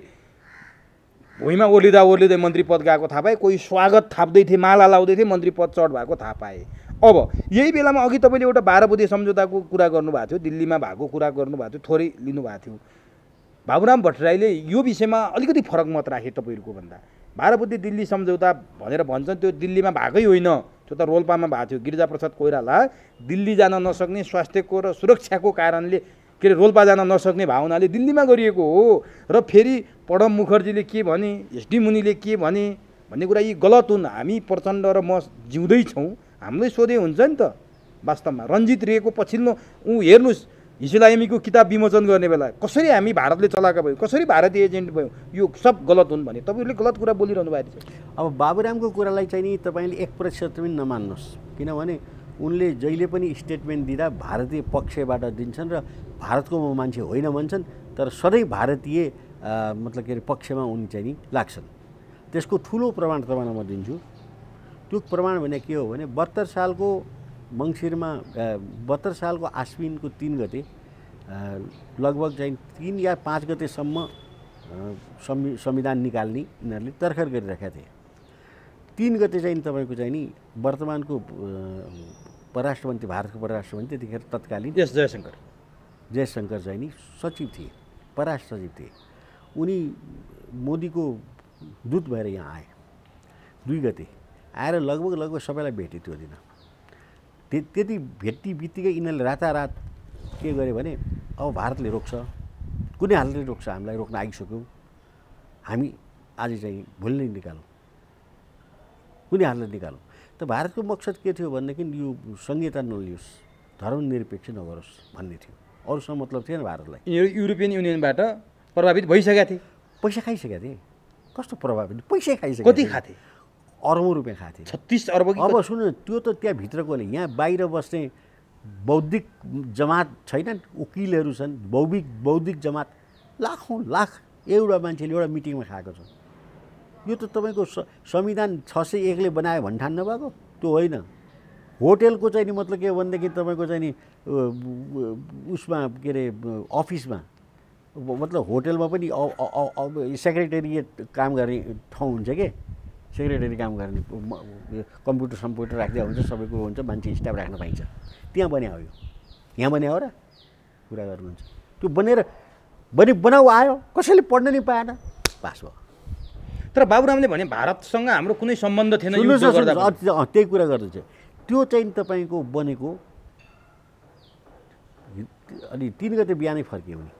भुइँमा ओर्लिँदै मन्त्री पद गएको थाहा पाएँ, कोही स्वागत थाप्दै थिए, माला लाउँदै थिए, मन्त्री पद चढ भएको थाहा पाएँ। अब यही बेलामा अघि तपाईँले एउटा 12 बुँदे सम्झौताको कुरा गर्नुभएको थियो, दिल्लीमा भएको कुरा गर्नुभएको थियो, थोरै लिनुभएको थियो। बाबुराम भट्टराईले यो विषयमा अलिकति फरक मत राखे तपाईँहरूको भन्दा। 12 बुँदे दिल्ली सम्झौता भनेर भन्छन्, त्यो दिल्लीमा भएकै होइन, त्यो त रोल्पामा भएको थियो। गिरिजाप्रसाद कोइराला दिल्ली जान नसक्ने स्वास्थ्यको र सुरक्षाको कारणले के अरे रोल्पा जान नसक्ने भावनाले दिल्लीमा गरिएको हो। र फेरि प्रणब मुखर्जीले के भने, एसडी मुनिले के भने भन्ने कुरा यी गलत हुन्। हामी प्रचण्ड र म जिउँदैछौँ, हामीलाई सोधे हुन्छ नि त। वास्तवमा रञ्जित रेको पछिल्लो हेर्नुहोस्, हिसुलाइमीको किताब विमोचन गर्ने बेला कसरी हामी भारतले चलाएका भयो, कसरी भारतीय एजेन्ट भयो, यो सब गलत हुन् भने तपाईँहरूले गलत कुरा बोलिरहनु भएको छ। अब बाबुरामको कुरालाई चाहिँ नि तपाईँले 1% पनि नमान्नुहोस्, किनभने उनले जहिले पनि स्टेटमेन्ट दिँदा भारतीय पक्षबाट दिन्छन् र भारतको मान्छे होइन भन्छन्, तर सधैँ भारतीय मतलब के अरे पक्षमा उनी चाहिँ नि लाग्छन्। त्यसको ठुलो प्रमाण तपाईँलाई म दिन्छु। त्यो प्रमाण भने के हो भने 72 सालको मङ्सिरमा 72 सालको आश्विनको 3 गते लगभग चाहिँ 3 या 5 गतेसम्म संविधान निकाल्ने यिनीहरूले तर्खर गरिरहेका थिए। 3 गते चाहिँ तपाईँको चाहिँ नि वर्तमानको परराष्ट्र मन्त्री, भारतको परराष्ट्र मन्त्री त्यतिखेर तत्कालीन जयशङ्कर चाहिँ नि सचिव थिए, परराष्ट्र सचिव थिए। उनी मोदीको दूत भएर यहाँ आए 2 गते आएर लगभग सबैलाई भेटे त्यो दिन। त्यति भेट्टी बित्तिकै यिनीहरूले रातारात के गरे भने अब भारतले रोक्छ, कुनै हालतले रोक्छ, हामीलाई रोक्न आइसक्यो, हामी आज चाहिँ भोलि नै निकालौँ, कुनै हालतले निकालौँ। त भारतको मकसद के थियो भनेदेखि यो संहिता नलियोस्, धर्मनिरपेक्ष नगरोस् भन्ने थियो। अरूसँग मतलब थिएन भारतलाई। युरोपियन युनियनबाट प्रभावित भइसकेका थिए, पैसा खाइसकेका थिए। कस्तो प्रभावित? पैसा खाइसकेका। कति खाथे? अरबौँ रुपियाँ खाथे। 36 अर्ब। अब सुन्नु, त्यो त त्यहाँ भित्रकोले, यहाँ बाहिर बस्ने बौद्धिक जमात छैनन्, वकिलहरू छन्, बौद्धिक जमात लाखौँ लाख एउटा मान्छेले एउटा मिटिङमा खाएको छ। यो त तपाईँको संविधान 601ले बनायो भन्ठान नभएको त्यो होइन। होटेलको चाहिँ नि मतलब के भनेदेखि तपाईँको चाहिँ नि उसमा के अरे अफिसमा मतलब होटेलमा पनि सेक्रेटेरिएट काम गर्ने ठाउँ हुन्छ के, सेक्रेटरी काम गर्ने कम्प्युटर राख्दै हुन्छ, सबै कुरो हुन्छ, मान्छे स्टाफ राख्न पाइन्छ। त्यहाँ बन्या हो, यो यहाँ बन्या हो र कुरा गर्नुहुन्छ। त्यो बनाऊ आयो, कसैले पढ्न नि पाएन, पास भयो। तर बाबुरामले भने भारतसँग हाम्रो कुनै सम्बन्ध थिएन, त्यही कुरा गर्दैछ। त्यो चाहिँ तपाईँको बनेको अनि 3 गते बिहानै फर्कियो उनी,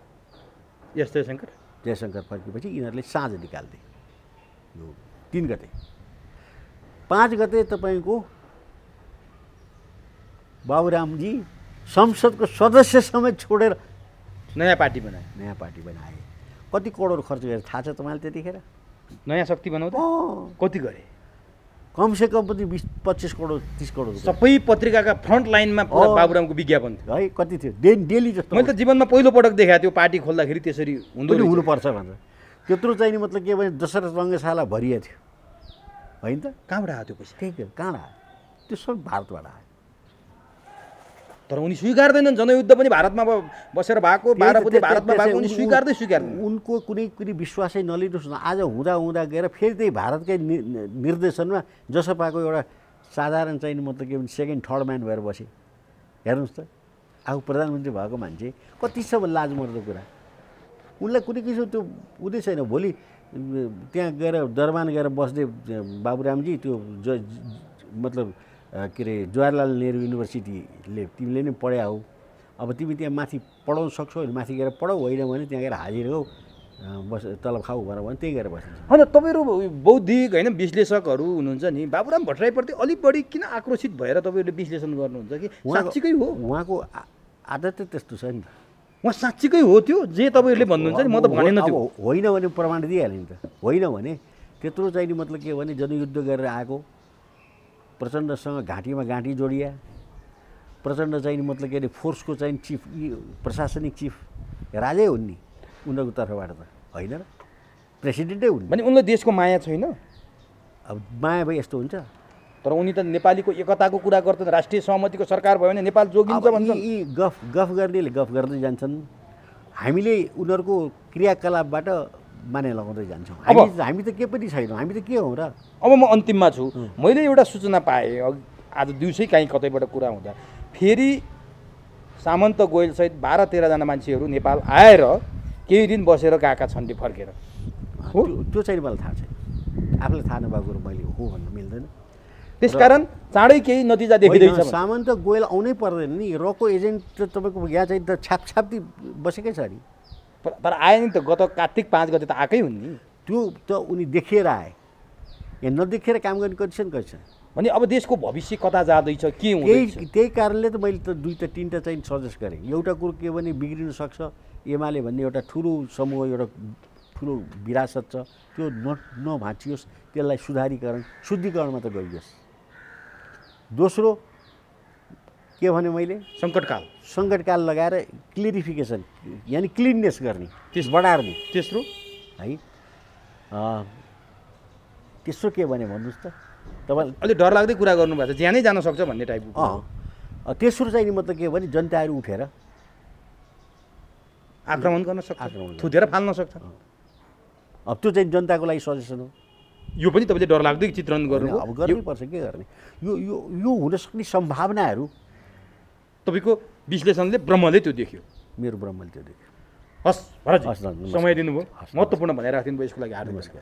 जयशङ्कर फर्केपछि यिनीहरूले साँझ निकाल्थे यो 3 गते। 5 गते तपाईँको बाबुरामजी संसदको सदस्य समेत छोडेर नयाँ पार्टी बनाए। कति करोड खर्च गरेर थाहा छ तपाईँले त्यतिखेर? नयाँ शक्ति बनाउँदा कति गरे? कमसेकम पनि 20-25 करोड 30 करोड। सबै पत्रिकाका फ्रन्ट लाइनमा बाबुरामको विज्ञापन थियो है। कति थियो? डेली जस्तो। मैले त जीवनमा पहिलो पटक देखाएको थियो पार्टी खोल्दाखेरि त्यसरी हुनुपर्छ भनेर। त्यत्रो चाहिँ नि मतलब के भने दशरथ रङ्गशाला भरिया थियो होइन त? कहाँबाट आयो त्यो पैसा? त्यही कहाँ आयो? त्यो सब भारतबाट आयो। तर उनी स्वीकार्दैनन्। जनयुद्ध पनि भारतमा बसेर भएको, 12 बुँदे भारतमा भएको, उनी स्वीकार्दैन। उनको कुनै विश्वासै नलिनुहोस् न। आज हुँदा गएर फेरि त्यही भारतकै निर्देशनमा जसपाको एउटा साधारण चाहिँ मतलब के भने सेकेन्ड थर्ड म्यान भएर बसे। हेर्नुहोस् त, आफू प्रधानमन्त्री भएको मान्छे कति सब लाजमर्दो कुरा। उनलाई कुनै किसिम त्यो उदय छैन। भोलि त्यहाँ गएर दरबान गएर बस्दै बाबुरामजी त्यो मतलब के अरे जवाहरलाल नेहरू युनिभर्सिटीले तिमीले नै पढाए हौ, अब तिमी त्यहाँ माथि पढाउन सक्छौ भने माथि गएर पढाऊ, होइन भने त्यहाँ गएर हाजिर हो बस तलब खाऊ भनेर भने त्यही गएर बसिन्छ। होइन, तपाईँहरू बौद्धिक होइन विश्लेषकहरू हुनुहुन्छ नि, बाबुराम भट्टराईप्रति अलिक बढी किन आक्रोशित भएर तपाईँहरूले विश्लेषण गर्नुहुन्छ कि साँच्चीकै हो? उहाँको आदत त्यस्तो छ नि। उहाँ साँच्चीकै हो त्यो जे तपाईँहरूले भन्नुहुन्छ नि म त भनेन त्यो अब होइन भने प्रमाण दिइहाल्यो नि त होइन भने त्यत्रो चाहिँ नि मतलब के भने जनयुद्ध गरेर आएको प्रचण्डसँग घाँटीमा घाँटी जोडिया प्रचण्ड चाहिँ नि मतलब के अरे फोर्सको चाहिँ चिफ प्रशासनिक चिफ राजै हुन् नि उनीहरूको तर्फबाट त होइन र प्रेसिडेन्टै हुन् भने उनलाई देशको माया छैन अब माया भए यस्तो हुन्छ तर उनी त नेपालीको एकताको कुरा गर्छन् राष्ट्रिय सहमतिको सरकार भयो भने नेपाल जोगिन्छ भन्छन् यी गफ गर्नेले गफ गर्दै जान्छन् हामीले उनीहरूको क्रियाकलापबाट माने लगाउँदै जान्छौँ हामी त के पनि छैनौँ हामी त के हौँ र अब म अन्तिममा छु मैले एउटा सूचना पाएँ आज दिउँसै काहीँ कतैबाट कुरा हुँदा फेरि सामन्त गोयलसहित 12-13 जना मान्छेहरू नेपाल आएर केही दिन बसेर गएका छन् फर्केर हो त्यो चाहिँ मलाई थाहा छैन आफूलाई थाहा नभएको कुरो मैले हो भन्न मिल्दैन त्यसकारण चाँडै केही नतिजा देखिँदैछ सामन्त गोयल आउनै पर्दैन नि रको एजेन्ट त तपाईँको यहाँ चाहिँ त छापछाप्ती बसेकै छ नि तर आए नि त गत कार्तिक 5 गते त आएकै हुन् नि त्यो त उनी देखेर आए यहाँ नदेखेर काम गर्ने कन्डिसन कैछ भने अब देशको भविष्य कता जाँदैछ के हुँदैछ त्यही कारणले त मैले त 2-3टा चाहिँ सजेस्ट गरेँ एउटा कुरो के भने बिग्रिन सक्छ एमाले भन्ने एउटा ठुलो समूह एउटा ठुलो विरासत छ त्यो नभाँचियोस् त्यसलाई शुद्धिकरणमा त गइयोस् दोस्रो के भने मैले सङ्कटकाल लगाएर क्लियरिफिकेसन यानि क्लिननेस गर्ने बढार्ने तेस्रो है तेस्रो के भने भन्नुहोस् त तपाईँ अलि डर लाग्दै कुरा गर्नुभएको छ ज्यानै जान सक्छ भन्ने टाइपको तेस्रो चाहिँ नि मतलब के भने जनताहरू उठेर आक्रमण गर्न सक्छ थुतेर फाल्न सक्छ अब त्यो चाहिँ जनताको लागि सजेसन हो यो पनि तपाईँले डर लाग्दै चित्रण गर्नु अब गर्नुपर्छ के गर्ने यो हुन सक्ने सम्भावनाहरू तपाईँको विश्लेषणले ब्रह्मले त्यो देख्यो मेरो ब्रह्मले त्यो देख्यो हस् भरतजी समय दिनुभयो महत्त्वपूर्ण भनेर राखिदिनु भयो यसको लागि हार्दिक नमस्कार